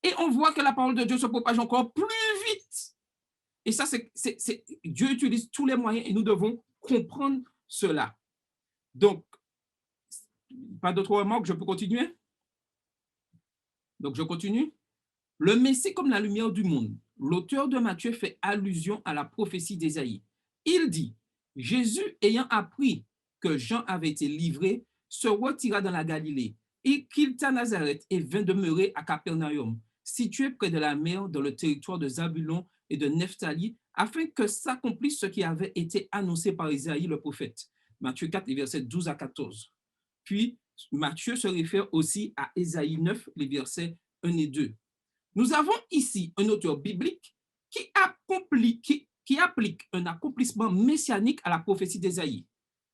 Et on voit que la parole de Dieu se propage encore plus vite. Et ça, Dieu utilise tous les moyens et nous devons comprendre cela. Donc, pas d'autres remarques, je peux continuer? Donc, je continue. Le Messie comme la lumière du monde. L'auteur de Matthieu fait allusion à la prophétie d'Ésaïe. Il dit, Jésus ayant appris que Jean avait été livré, se retira dans la Galilée. Il quitta Nazareth et vint demeurer à Capernaum, situé près de la mer dans le territoire de Zabulon et de Nephtali, afin que s'accomplisse ce qui avait été annoncé par Ésaïe le prophète. Matthieu 4, les versets 12 à 14. Puis, Matthieu se réfère aussi à Ésaïe 9, les versets 1 et 2. Nous avons ici un auteur biblique qui applique un accomplissement messianique à la prophétie d'Ésaïe.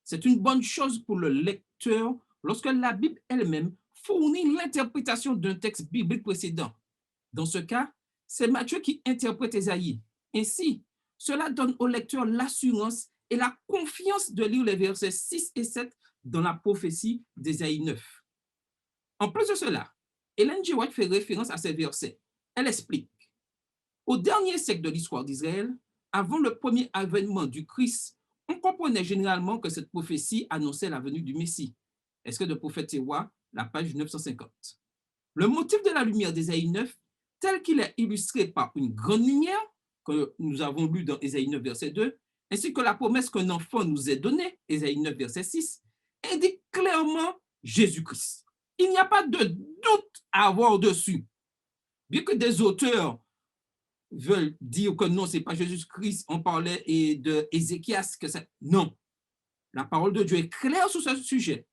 C'est une bonne chose pour le lecteur lorsque la Bible elle-même fournit l'interprétation d'un texte biblique précédent. Dans ce cas, c'est Matthieu qui interprète Ésaïe. Ainsi, cela donne au lecteur l'assurance et la confiance de lire les versets 6 et 7 dans la prophétie d'Ésaïe 9. En plus de cela, Ellen G. White fait référence à ces versets. Elle explique. Au dernier siècle de l'histoire d'Israël, avant le premier avènement du Christ, on comprenait généralement que cette prophétie annonçait la venue du Messie. Extrait de Prophète Terois, la page 950. Le motif de la lumière d'Ésaïe 9, tel qu'il est illustré par une grande lumière, que nous avons lu dans Ésaïe 9, verset 2, ainsi que la promesse qu'un enfant nous est donnée, Ésaïe 9, verset 6, indique clairement Jésus-Christ. Il n'y a pas de doute à avoir dessus. Bien que des auteurs veulent dire que non, ce n'est pas Jésus-Christ, on parlait de Ézéchias, que ça. Non. La parole de Dieu est claire sur ce sujet.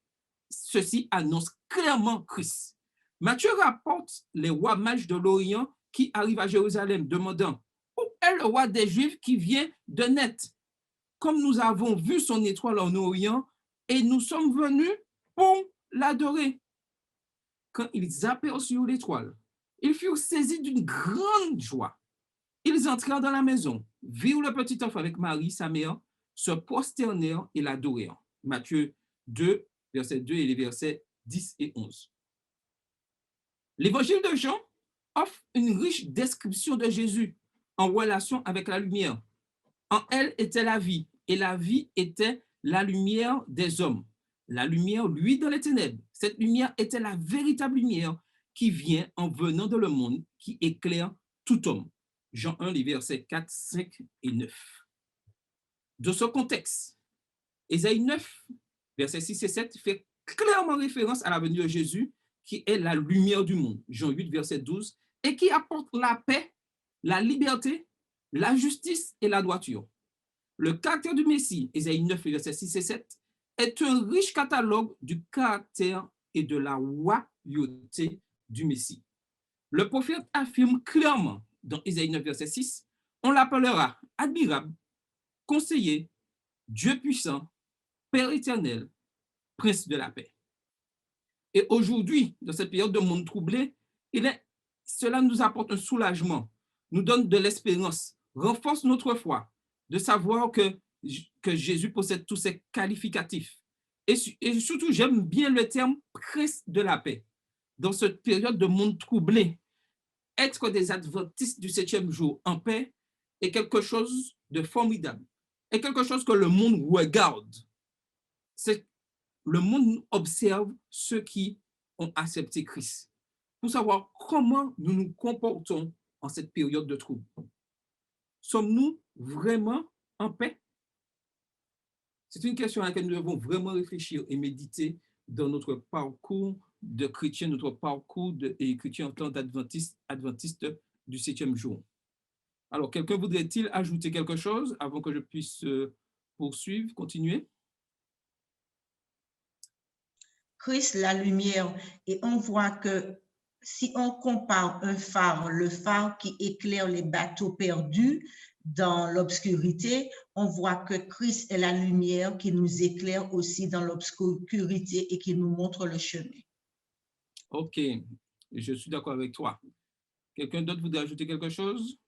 Ceci annonce clairement Christ. Matthieu rapporte les rois mages de l'Orient qui arrivent à Jérusalem demandant où est le roi des Juifs qui vient de naître. Comme nous avons vu son étoile en Orient et nous sommes venus pour l'adorer. Quand ils aperçurent l'étoile, ils furent saisis d'une grande joie. Ils entrèrent dans la maison, virent le petit enfant avec Marie, sa mère, se prosternèrent et l'adorèrent. Matthieu 2, verset 2 et les versets 10 et 11. L'évangile de Jean offre une riche description de Jésus en relation avec la lumière. En elle était la vie, et la vie était la lumière des hommes. La lumière, lui, dans les ténèbres. Cette lumière était la véritable lumière qui vient en venant dans le monde, qui éclaire tout homme. Jean 1, les versets 4, 5 et 9. Dans ce contexte, Ésaïe 9, versets 6 et 7 fait clairement référence à la venue de Jésus, qui est la lumière du monde. Jean 8, verset 12, et qui apporte la paix, la liberté, la justice et la droiture. Le caractère du Messie, Ésaïe 9, versets 6 et 7, est un riche catalogue du caractère et de la royauté du Messie. Le prophète affirme clairement dans Ésaïe 9, verset 6, on l'appellera admirable, conseiller, Dieu puissant, Père éternel, Prince de la paix. Et aujourd'hui, dans cette période de monde troublé, cela nous apporte un soulagement, nous donne de l'espérance, renforce notre foi, de savoir que Jésus possède tous ces qualificatifs. Et surtout, j'aime bien le terme Prince de la paix. Dans cette période de monde troublé, être des adventistes du 7e jour en paix est quelque chose de formidable, est quelque chose que le monde regarde. Le monde observe ceux qui ont accepté Christ pour savoir comment nous nous comportons en cette période de trouble. Sommes-nous vraiment en paix? C'est une question à laquelle nous devons vraiment réfléchir et méditer dans notre parcours de chrétien, notre parcours de chrétien en tant qu'adventiste du 7e jour. Alors, quelqu'un voudrait-il ajouter quelque chose avant que je puisse poursuivre, continuer? Christ, la lumière, et on voit que si on compare un phare, le phare qui éclaire les bateaux perdus dans l'obscurité, on voit que Christ est la lumière qui nous éclaire aussi dans l'obscurité et qui nous montre le chemin. Ok, je suis d'accord avec toi. Quelqu'un d'autre voudrait ajouter quelque chose?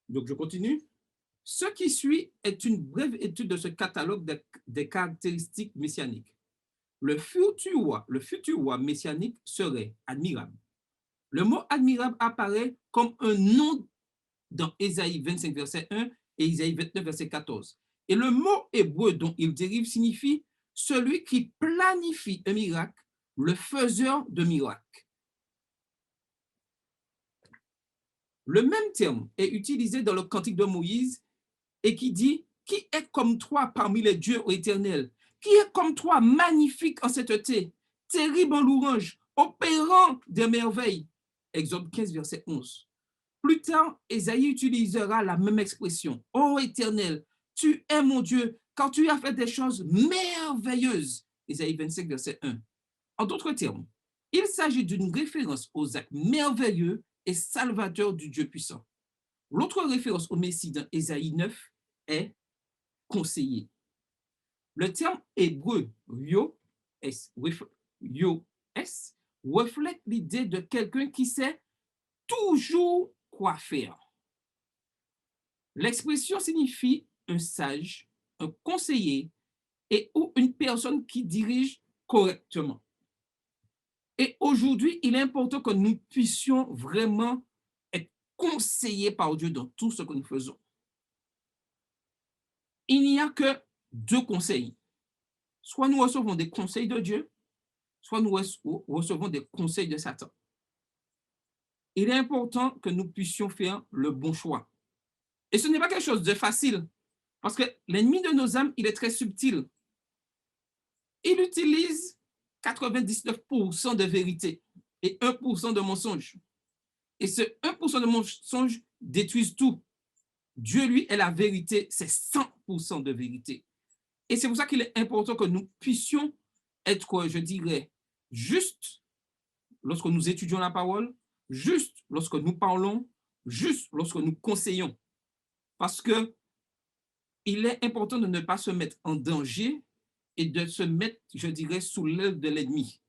Donc, je continue. Ce qui suit est une brève étude de ce catalogue des caractéristiques messianiques. Le futur roi messianique serait admirable. Le mot admirable apparaît comme un nom dans Ésaïe 25, verset 1 et Ésaïe 29, verset 14. Et le mot hébreu dont il dérive signifie celui qui planifie un miracle, le faiseur de miracles. Le même terme est utilisé dans le Cantique de Moïse et qui dit « Qui est comme toi parmi les dieux éternels? Qui est comme toi magnifique en sainteté, terrible en louange, opérant des merveilles ?» Exode 15, verset 11. Plus tard, Ésaïe utilisera la même expression. « Ô Éternel, tu es mon Dieu, car tu as fait des choses merveilleuses. » Ésaïe 25, verset 1. En d'autres termes, il s'agit d'une référence aux actes merveilleux et salvateurs du Dieu puissant. L'autre référence au Messie dans Ésaïe 9 est conseiller. Le terme hébreu yo reflète l'idée de quelqu'un qui sait toujours quoi faire. L'expression signifie un sage, un conseiller et ou une personne qui dirige correctement. Et aujourd'hui, il est important que nous puissions vraiment être conseillés par Dieu dans tout ce que nous faisons. Il n'y a que deux conseils. Soit nous recevons des conseils de Dieu, soit nous recevons des conseils de Satan. Il est important que nous puissions faire le bon choix. Et ce n'est pas quelque chose de facile, parce que l'ennemi de nos âmes, il est très subtil. Il utilise 99% de vérité et 1% de mensonge. Et ce 1% de mensonge détruit tout. Dieu, lui, est la vérité, c'est 100% de vérité. Et c'est pour ça qu'il est important que nous puissions être, je dirais, justes lorsque nous étudions la parole, justes lorsque nous parlons, justes lorsque nous conseillons. Parce que il est important de ne pas se mettre en danger et de se mettre, je dirais, sous l'aile de l'ennemi.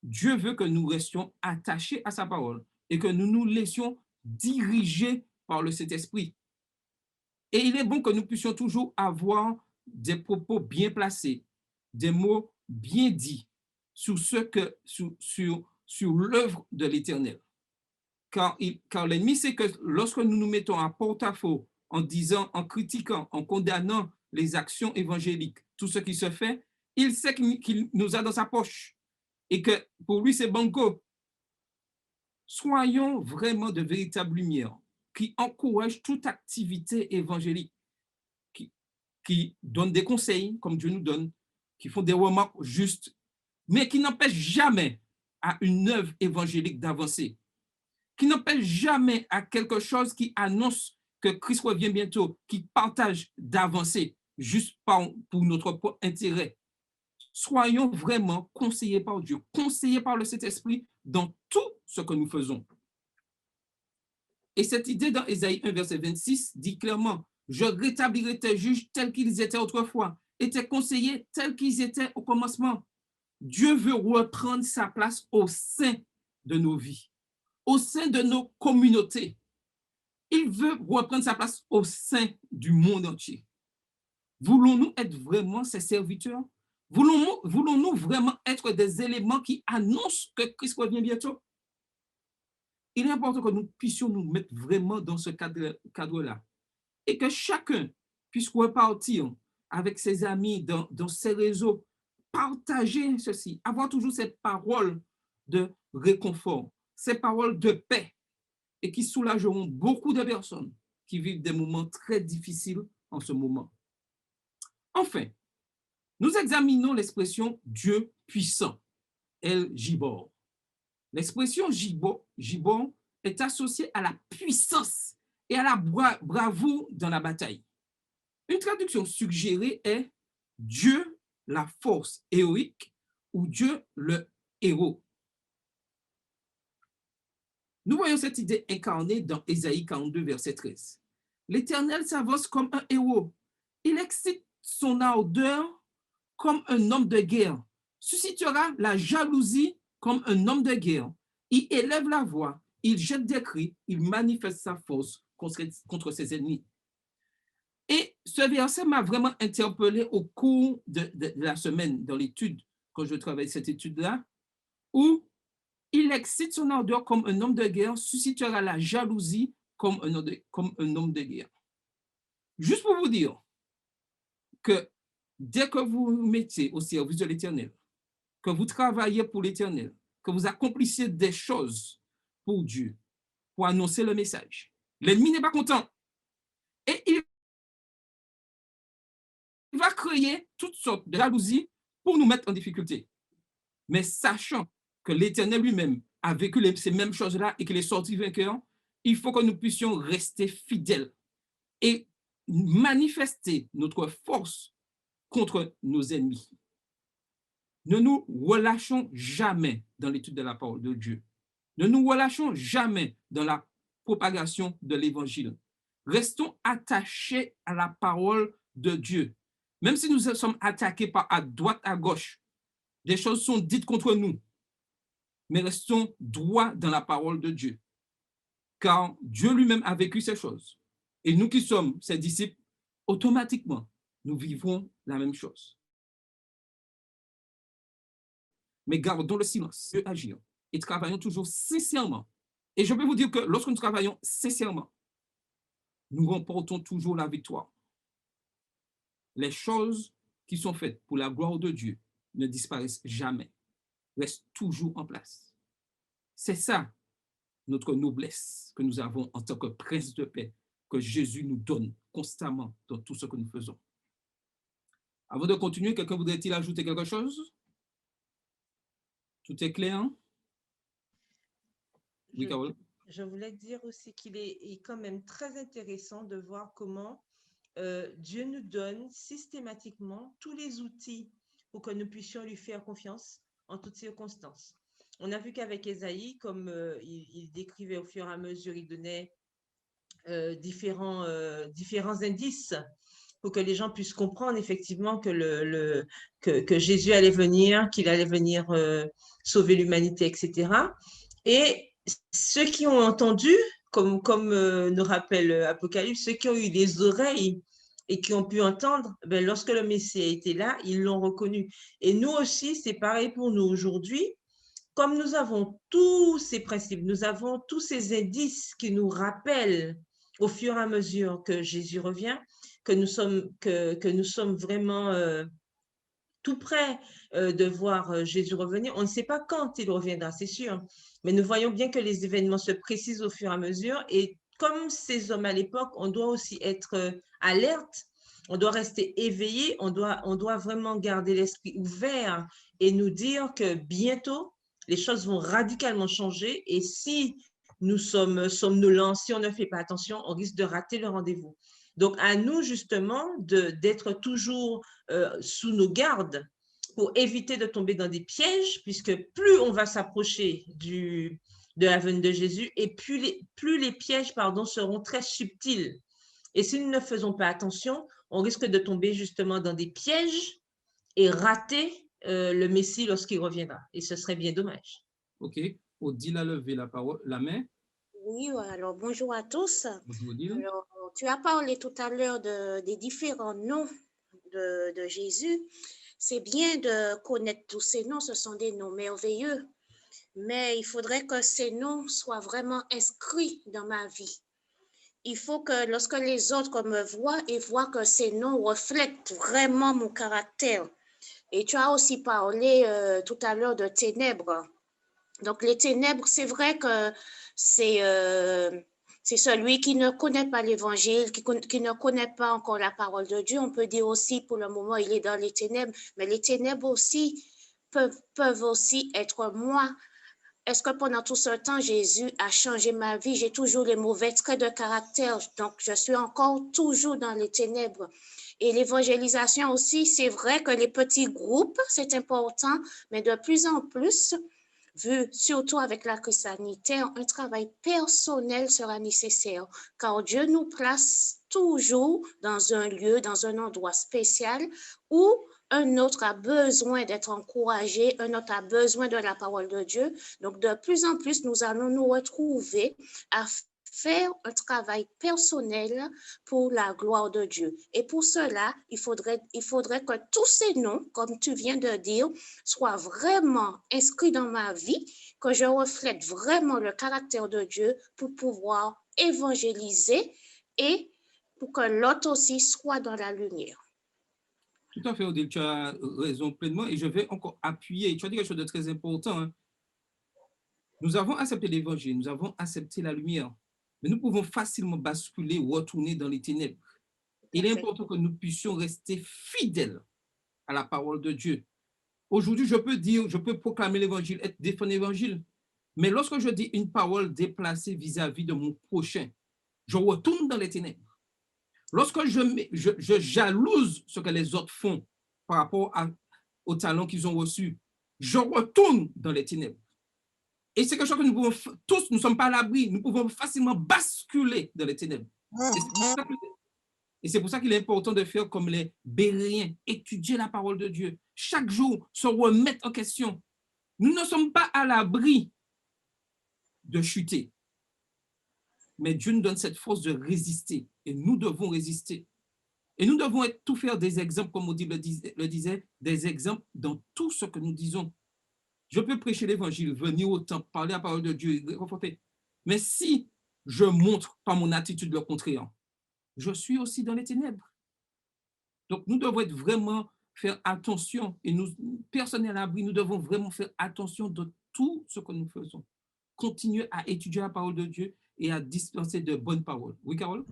Dieu veut que nous restions attachés à sa parole et que nous nous laissions diriger par le Saint-Esprit. Et il est bon que nous puissions toujours avoir des propos bien placés, des mots bien dits sur l'œuvre de l'Éternel. Car l'ennemi sait que lorsque nous nous mettons à porte-à-faux en disant, en critiquant, en condamnant les actions évangéliques, tout ce qui se fait, il sait qu'il nous a dans sa poche et que pour lui, c'est banco. Soyons vraiment de véritables lumières qui encouragent toute activité évangélique, qui donnent des conseils, comme Dieu nous donne, qui font des remarques justes, mais qui n'empêchent jamais à une œuvre évangélique d'avancer, qui n'empêche jamais à quelque chose qui annonce que Christ revient bientôt, qui partage d'avancer juste pour notre propre intérêt. Soyons vraiment conseillés par Dieu, conseillés par le Saint-Esprit dans tout ce que nous faisons. Et cette idée dans Ésaïe 1, verset 26 dit clairement, « Je rétablirai tes juges tels qu'ils étaient autrefois et tes conseillers tels qu'ils étaient au commencement. » Dieu veut reprendre sa place au sein de nos vies, au sein de nos communautés. Il veut reprendre sa place au sein du monde entier. Voulons-nous être vraiment ses serviteurs? Voulons-nous vraiment être des éléments qui annoncent que Christ revient bientôt? Il est important que nous puissions nous mettre vraiment dans ce cadre-là et que chacun puisse repartir avec ses amis dans ses réseaux, partager ceci, avoir toujours cette parole de réconfort, ces paroles de paix et qui soulageront beaucoup de personnes qui vivent des moments très difficiles en ce moment. Enfin, nous examinons l'expression Dieu puissant, El Gibor. L'expression Gibor est associée à la puissance et à la bravoure dans la bataille. Une traduction suggérée est Dieu, la force héroïque, ou Dieu, le héros. Nous voyons cette idée incarnée dans Ésaïe 42, verset 13. L'Éternel s'avance comme un héros. Il excite son ardeur comme un homme de guerre, suscitera la jalousie comme un homme de guerre. Il élève la voix, il jette des cris, il manifeste sa force contre ses ennemis. Et ce verset m'a vraiment interpellé au cours de la semaine dans l'étude, quand je travaille cette étude-là, où il excite son ardeur comme un homme de guerre, suscitera la jalousie comme un homme de guerre. Juste pour vous dire que dès que vous vous mettez au service de l'Éternel, que vous travaillez pour l'Éternel, que vous accomplissez des choses pour Dieu, pour annoncer le message, l'ennemi n'est pas content. Et il va créer toutes sortes de jalousies pour nous mettre en difficulté. Mais sachant que l'Éternel lui-même a vécu ces mêmes choses-là et qu'il est sorti vainqueur, il faut que nous puissions rester fidèles et manifester notre force contre nos ennemis. Ne nous relâchons jamais dans l'étude de la parole de Dieu. Ne nous relâchons jamais dans la propagation de l'Évangile. Restons attachés à la parole de Dieu. Même si nous sommes attaqués à droite, à gauche, des choses sont dites contre nous, mais restons droits dans la parole de Dieu. Car Dieu lui-même a vécu ces choses. Et nous qui sommes ses disciples, automatiquement, nous vivrons la même chose. Mais gardons le silence, agir et travaillons toujours sincèrement. Et je peux vous dire que lorsque nous travaillons sincèrement, nous remportons toujours la victoire. Les choses qui sont faites pour la gloire de Dieu ne disparaissent jamais, restent toujours en place. C'est ça notre noblesse que nous avons en tant que prince de paix, que Jésus nous donne constamment dans tout ce que nous faisons. Avant de continuer, quelqu'un voudrait-il ajouter quelque chose? Tout est clair? Oui, Carole. Je voulais dire aussi qu'il est quand même très intéressant de voir comment Dieu nous donne systématiquement tous les outils pour que nous puissions lui faire confiance en toutes circonstances. On a vu qu'avec Ésaïe, comme il décrivait au fur et à mesure, il donnait différents indices pour que les gens puissent comprendre effectivement que, que Jésus allait venir, qu'il allait venir sauver l'humanité, etc. Et ceux qui ont entendu comme nous rappelle Apocalypse, ceux qui ont eu des oreilles et qui ont pu entendre, ben, lorsque le Messie a été là, ils l'ont reconnu. Et nous aussi, c'est pareil pour nous aujourd'hui. Comme nous avons tous ces principes, nous avons tous ces indices qui nous rappellent au fur et à mesure que Jésus revient, que nous sommes vraiment tout près de voir Jésus revenir. On ne sait pas quand il reviendra, c'est sûr, mais nous voyons bien que les événements se précisent au fur et à mesure. Et comme ces hommes à l'époque, on doit aussi être alerte, on doit rester éveillé, on doit vraiment garder l'esprit ouvert et nous dire que bientôt, les choses vont radicalement changer. Et si nous sommes somnolents, si on ne fait pas attention, on risque de rater le rendez-vous. Donc, à nous, justement, d'être toujours sous nos gardes pour éviter de tomber dans des pièges, puisque plus on va s'approcher de la venue de Jésus, et plus les pièges seront très subtils. Et si nous ne faisons pas attention, on risque de tomber justement dans des pièges et rater le Messie lorsqu'il reviendra. Et ce serait bien dommage. OK. Odile a levé la main. Oui, alors bonjour à tous. Bonjour, Odile. Alors, tu as parlé tout à l'heure des différents noms de Jésus. C'est bien de connaître tous ces noms, ce sont des noms merveilleux, mais il faudrait que ces noms soient vraiment inscrits dans ma vie. Il faut que lorsque les autres me voient, ils voient que ces noms reflètent vraiment mon caractère. Et tu as aussi parlé tout à l'heure de ténèbres. Donc, les ténèbres, c'est vrai que c'est celui qui ne connaît pas l'Évangile, qui ne connaît pas encore la parole de Dieu. On peut dire aussi, pour le moment, il est dans les ténèbres, mais les ténèbres aussi peuvent aussi être moi. Est-ce que pendant tout ce temps, Jésus a changé ma vie? J'ai toujours les mauvais traits de caractère, donc je suis encore toujours dans les ténèbres. Et l'évangélisation aussi, c'est vrai que les petits groupes, c'est important, mais de plus en plus, vu surtout avec la crise sanitaire, un travail personnel sera nécessaire, car Dieu nous place toujours dans un lieu, dans un endroit spécial où un autre a besoin d'être encouragé, un autre a besoin de la parole de Dieu. Donc, de plus en plus, nous allons nous retrouver à faire un travail personnel pour la gloire de Dieu. Et pour cela, il faudrait que tous ces noms, comme tu viens de dire, soient vraiment inscrits dans ma vie, que je reflète vraiment le caractère de Dieu pour pouvoir évangéliser et pour que l'autre aussi soit dans la lumière. Tout à fait, Odile, tu as raison pleinement et je vais encore appuyer. Tu as dit quelque chose de très important. Hein. Nous avons accepté l'évangile, nous avons accepté la lumière, mais nous pouvons facilement basculer ou retourner dans les ténèbres. Il est important que nous puissions rester fidèles à la parole de Dieu. Aujourd'hui, je peux proclamer l'évangile, défendre l'évangile, mais lorsque je dis une parole déplacée vis-à-vis de mon prochain, je retourne dans les ténèbres. Lorsque je jalouse ce que les autres font par rapport aux talents qu'ils ont reçus, je retourne dans les ténèbres. Et c'est quelque chose que nous pouvons tous, nous ne sommes pas à l'abri, nous pouvons facilement basculer dans les ténèbres. Et c'est pour ça qu'il est important de faire comme les Béréens, étudier la parole de Dieu. Chaque jour, se remettre en question. Nous ne sommes pas à l'abri de chuter. Mais Dieu nous donne cette force de résister. Et nous devons résister. Et nous devons tout faire des exemples, comme Odile le disait, des exemples dans tout ce que nous disons. Je peux prêcher l'évangile, venir au temple, parler la parole de Dieu, conforter. Mais si je montre par mon attitude le contraire, je suis aussi dans les ténèbres. Donc, nous devons vraiment faire attention. Et nous, personne n'est à l'abri, nous devons vraiment faire attention de tout ce que nous faisons. Continuer à étudier la parole de Dieu et à dispenser de bonnes paroles. Oui, Carole?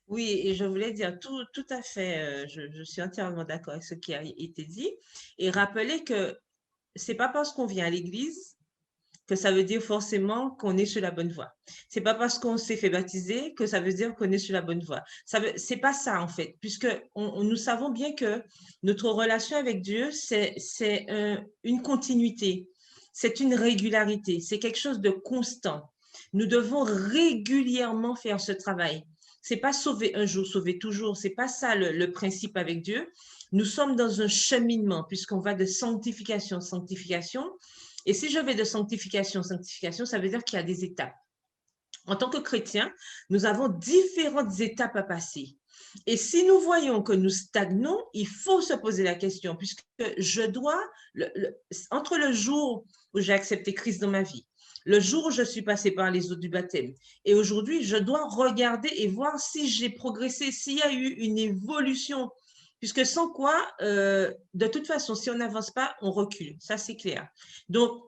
Oui, et je voulais dire tout à fait, je suis entièrement d'accord avec ce qui a été dit. Et rappeler que ce n'est pas parce qu'on vient à l'église que ça veut dire forcément qu'on est sur la bonne voie. Ce n'est pas parce qu'on s'est fait baptiser que ça veut dire qu'on est sur la bonne voie. Ce n'est pas ça, en fait, puisque nous savons bien que notre relation avec Dieu, c'est une continuité, c'est une régularité, c'est quelque chose de constant. Nous devons régulièrement faire ce travail. Ce n'est pas sauver un jour, sauver toujours. Ce n'est pas ça le principe avec Dieu. Nous sommes dans un cheminement puisqu'on va de sanctification en sanctification. Et si je vais de sanctification en sanctification, ça veut dire qu'il y a des étapes. En tant que chrétiens, nous avons différentes étapes à passer. Et si nous voyons que nous stagnons, il faut se poser la question, puisque je dois, entre le jour où j'ai accepté Christ dans ma vie, le jour où je suis passée par les eaux du baptême, et aujourd'hui, je dois regarder et voir si j'ai progressé, s'il y a eu une évolution, puisque sans quoi, de toute façon, si on n'avance pas, on recule, ça c'est clair. Donc,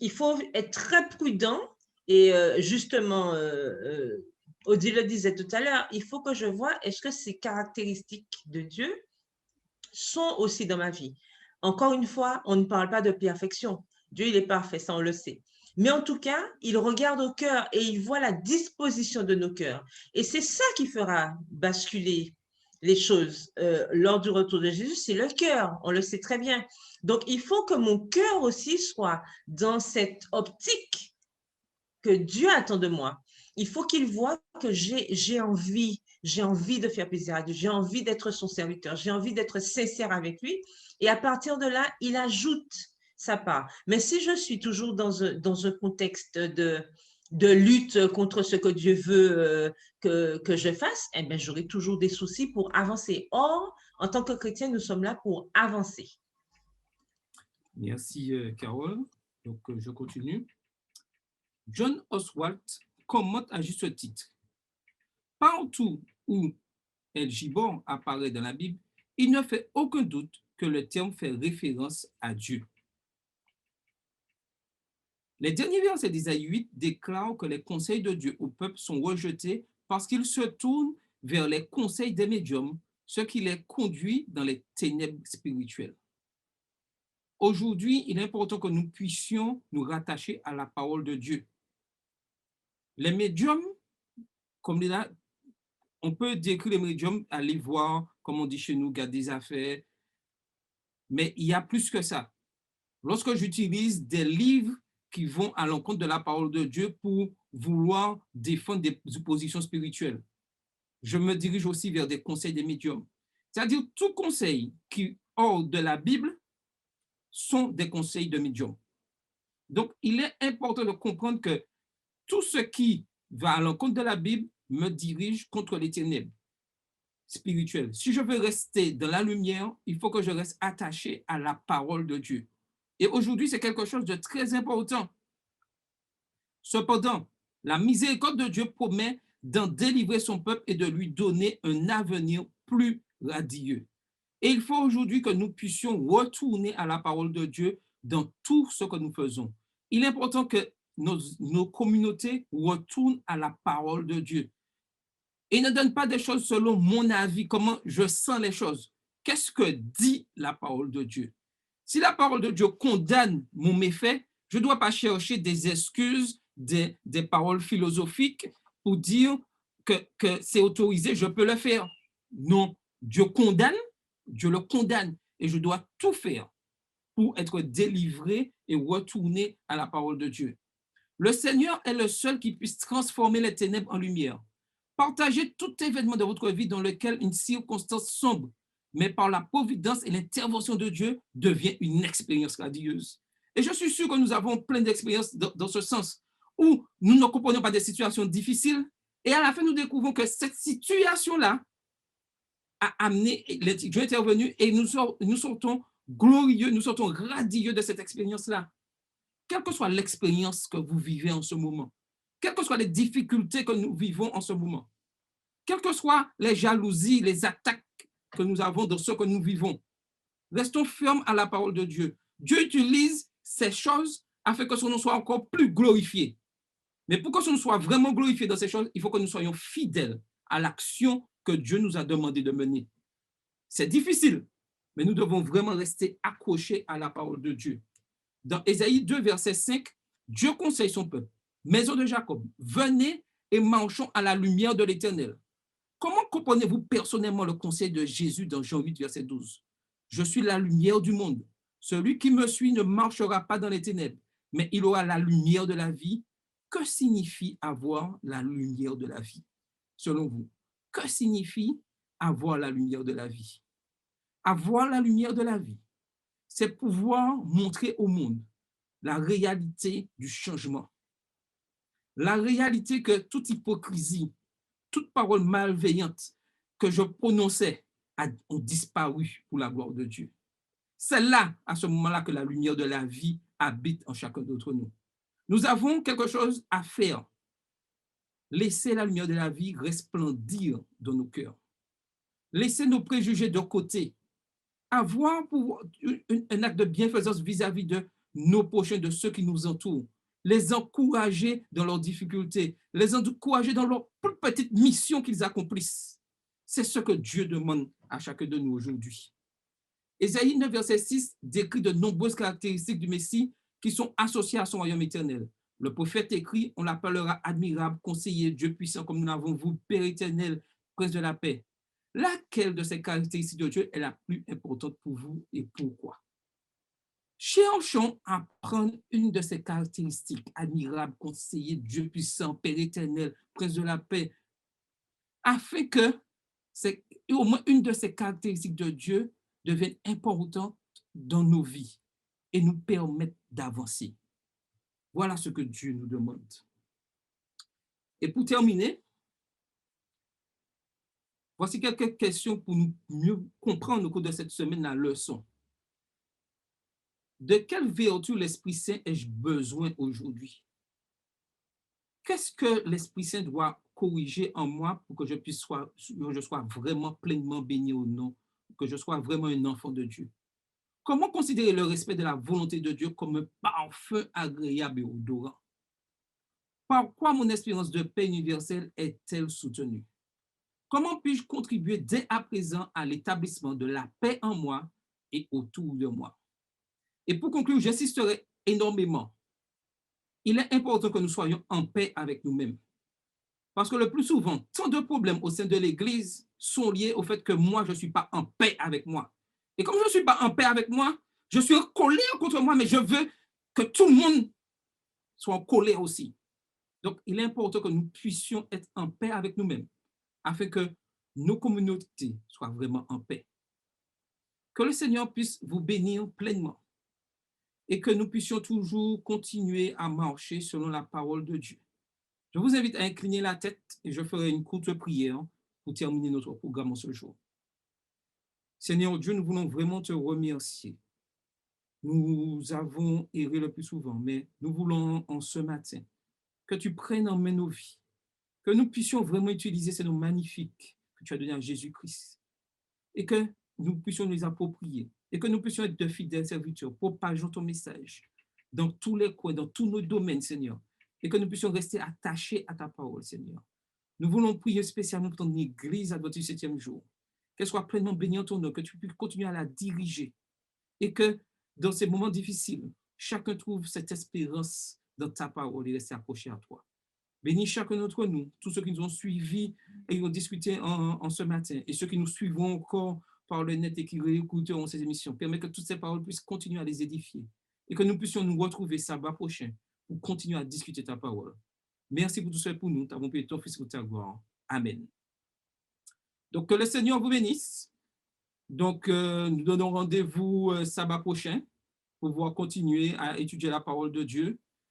il faut être très prudent et justement, Odile le disait tout à l'heure, il faut que je vois est-ce que ces caractéristiques de Dieu sont aussi dans ma vie. Encore une fois, on ne parle pas de perfection. Dieu, il est parfait, ça on le sait. Mais en tout cas, il regarde au cœur et il voit la disposition de nos cœurs. Et c'est ça qui fera basculer les choses lors du retour de Jésus, c'est le cœur, on le sait très bien. Donc, il faut que mon cœur aussi soit dans cette optique que Dieu attend de moi. Il faut qu'il voit que j'ai envie de faire plaisir à Dieu, j'ai envie d'être son serviteur, j'ai envie d'être sincère avec lui. Et à partir de là, il ajoute sa part. Mais si je suis toujours dans un contexte de lutte contre ce que Dieu veut que je fasse, eh bien, j'aurai toujours des soucis pour avancer. Or, en tant que chrétien, nous sommes là pour avancer. Merci, Carole. Donc, je continue. John Oswalt commente à juste titre. Partout où El Gibor apparaît dans la Bible, il ne fait aucun doute que le terme fait référence à Dieu. Les derniers versets d'Isaïe 8 déclarent que les conseils de Dieu au peuple sont rejetés parce qu'ils se tournent vers les conseils des médiums, ce qui les conduit dans les ténèbres spirituelles. Aujourd'hui, il est important que nous puissions nous rattacher à la parole de Dieu. Les médiums, comme là, on peut décrire les médiums, aller voir, comme on dit chez nous, garder des affaires, mais il y a plus que ça. Lorsque j'utilise des livres qui vont à l'encontre de la parole de Dieu pour vouloir défendre des positions spirituelles, je me dirige aussi vers des conseils des médiums. C'est-à-dire, tout conseil qui hors de la Bible sont des conseils de médiums. Donc, il est important de comprendre que tout ce qui va à l'encontre de la Bible me dirige contre les ténèbres spirituelles. Si je veux rester dans la lumière, il faut que je reste attaché à la parole de Dieu. Et aujourd'hui, c'est quelque chose de très important. Cependant, la miséricorde de Dieu promet d'en délivrer son peuple et de lui donner un avenir plus radieux. Et il faut aujourd'hui que nous puissions retourner à la parole de Dieu dans tout ce que nous faisons. Il est important que nos communautés retournent à la parole de Dieu. Et ne donne pas des choses selon mon avis, comment je sens les choses. Qu'est-ce que dit la parole de Dieu? Si la parole de Dieu condamne mon méfait, je ne dois pas chercher des excuses, des paroles philosophiques pour dire que c'est autorisé, je peux le faire. Non, Dieu condamne, Dieu le condamne et je dois tout faire pour être délivré et retourner à la parole de Dieu. Le Seigneur est le seul qui puisse transformer les ténèbres en lumière. Partagez tout événement de votre vie dans lequel une circonstance sombre, mais par la providence et l'intervention de Dieu, devient une expérience radieuse. Et je suis sûr que nous avons plein d'expériences dans ce sens, où nous ne comprenons pas des situations difficiles, et à la fin, nous découvrons que cette situation-là a amené, Dieu est intervenu, et nous sortons glorieux, nous sortons radieux de cette expérience-là. Quelle que soit l'expérience que vous vivez en ce moment, quelles que soient les difficultés que nous vivons en ce moment, quelles que soient les jalousies, les attaques que nous avons dans ce que nous vivons, restons fermes à la parole de Dieu. Dieu utilise ces choses afin que son nom soit encore plus glorifié. Mais pour que son nom soit vraiment glorifié dans ces choses, il faut que nous soyons fidèles à l'action que Dieu nous a demandé de mener. C'est difficile, mais nous devons vraiment rester accrochés à la parole de Dieu. Dans Ésaïe 2, verset 5, Dieu conseille son peuple, maison de Jacob, venez et marchons à la lumière de l'Éternel. Comment comprenez-vous personnellement le conseil de Jésus dans Jean 8, verset 12? Je suis la lumière du monde. Celui qui me suit ne marchera pas dans les ténèbres, mais il aura la lumière de la vie. Que signifie avoir la lumière de la vie? Selon vous, que signifie avoir la lumière de la vie? Avoir la lumière de la vie, c'est pouvoir montrer au monde la réalité du changement. La réalité que toute hypocrisie, toute parole malveillante que je prononçais ont disparu pour la gloire de Dieu. C'est là, à ce moment-là, que la lumière de la vie habite en chacun d'entre nous. Nous avons quelque chose à faire. Laissez la lumière de la vie resplendir dans nos cœurs. Laissez nos préjugés de côté. Avoir pour un acte de bienfaisance vis-à-vis de nos prochains, de ceux qui nous entourent. Les encourager dans leurs difficultés. Les encourager dans leur plus petite mission qu'ils accomplissent. C'est ce que Dieu demande à chacun de nous aujourd'hui. Ésaïe 9, verset 6 décrit de nombreuses caractéristiques du Messie qui sont associées à son royaume éternel. Le prophète écrit, on l'appellera admirable, conseiller, Dieu puissant, comme nous l'avons vu, Père éternel, prince de la paix. Laquelle de ces caractéristiques de Dieu est la plus importante pour vous et pourquoi? Cherchons à prendre une de ces caractéristiques, admirable, conseiller, Dieu puissant, Père éternel, prince de la paix, afin que au moins une de ces caractéristiques de Dieu devienne importante dans nos vies et nous permette d'avancer. Voilà ce que Dieu nous demande. Et pour terminer, voici quelques questions pour nous mieux comprendre au cours de cette semaine la leçon. De quelle vertu l'Esprit Saint ai-je besoin aujourd'hui? Qu'est-ce que l'Esprit Saint doit corriger en moi pour que je sois vraiment pleinement béni au nom, que je sois vraiment un enfant de Dieu? Comment considérer le respect de la volonté de Dieu comme un parfum agréable et odorant? Par quoi mon espérance de paix universelle est-elle soutenue? Comment puis-je contribuer dès à présent à l'établissement de la paix en moi et autour de moi? Et pour conclure, j'insisterai énormément. Il est important que nous soyons en paix avec nous-mêmes. Parce que le plus souvent, tant de problèmes au sein de l'Église sont liés au fait que moi, je ne suis pas en paix avec moi. Et comme je ne suis pas en paix avec moi, je suis en colère contre moi, mais je veux que tout le monde soit en colère aussi. Donc, il est important que nous puissions être en paix avec nous-mêmes, afin que nos communautés soient vraiment en paix. Que le Seigneur puisse vous bénir pleinement et que nous puissions toujours continuer à marcher selon la parole de Dieu. Je vous invite à incliner la tête et je ferai une courte prière pour terminer notre programme en ce jour. Seigneur Dieu, nous voulons vraiment te remercier. Nous avons erré le plus souvent, mais nous voulons en ce matin que tu prennes en main nos vies, que nous puissions vraiment utiliser ces noms magnifiques que tu as donnés à Jésus-Christ et que nous puissions les approprier et que nous puissions être de fidèles serviteurs, propageant ton message dans tous les coins, dans tous nos domaines, Seigneur, et que nous puissions rester attachés à ta parole, Seigneur. Nous voulons prier spécialement pour ton Église à votre 7e jour, qu'elle soit pleinement bénie en ton nom, que tu puisses continuer à la diriger et que dans ces moments difficiles, chacun trouve cette espérance dans ta parole et reste accroché à toi. Bénis chacun d'entre nous, tous ceux qui nous ont suivis et ont discuté en ce matin, et ceux qui nous suivront encore par le net et qui réécouteront ces émissions. Permets que toutes ces paroles puissent continuer à les édifier et que nous puissions nous retrouver sabbat prochain pour continuer à discuter ta parole. Merci pour tout ce pour nous. Nous t'avons payé ton Fils pour ta gloire. Amen. Donc, que le Seigneur vous bénisse. Donc, nous donnons rendez-vous sabbat prochain pour pouvoir continuer à étudier la parole de Dieu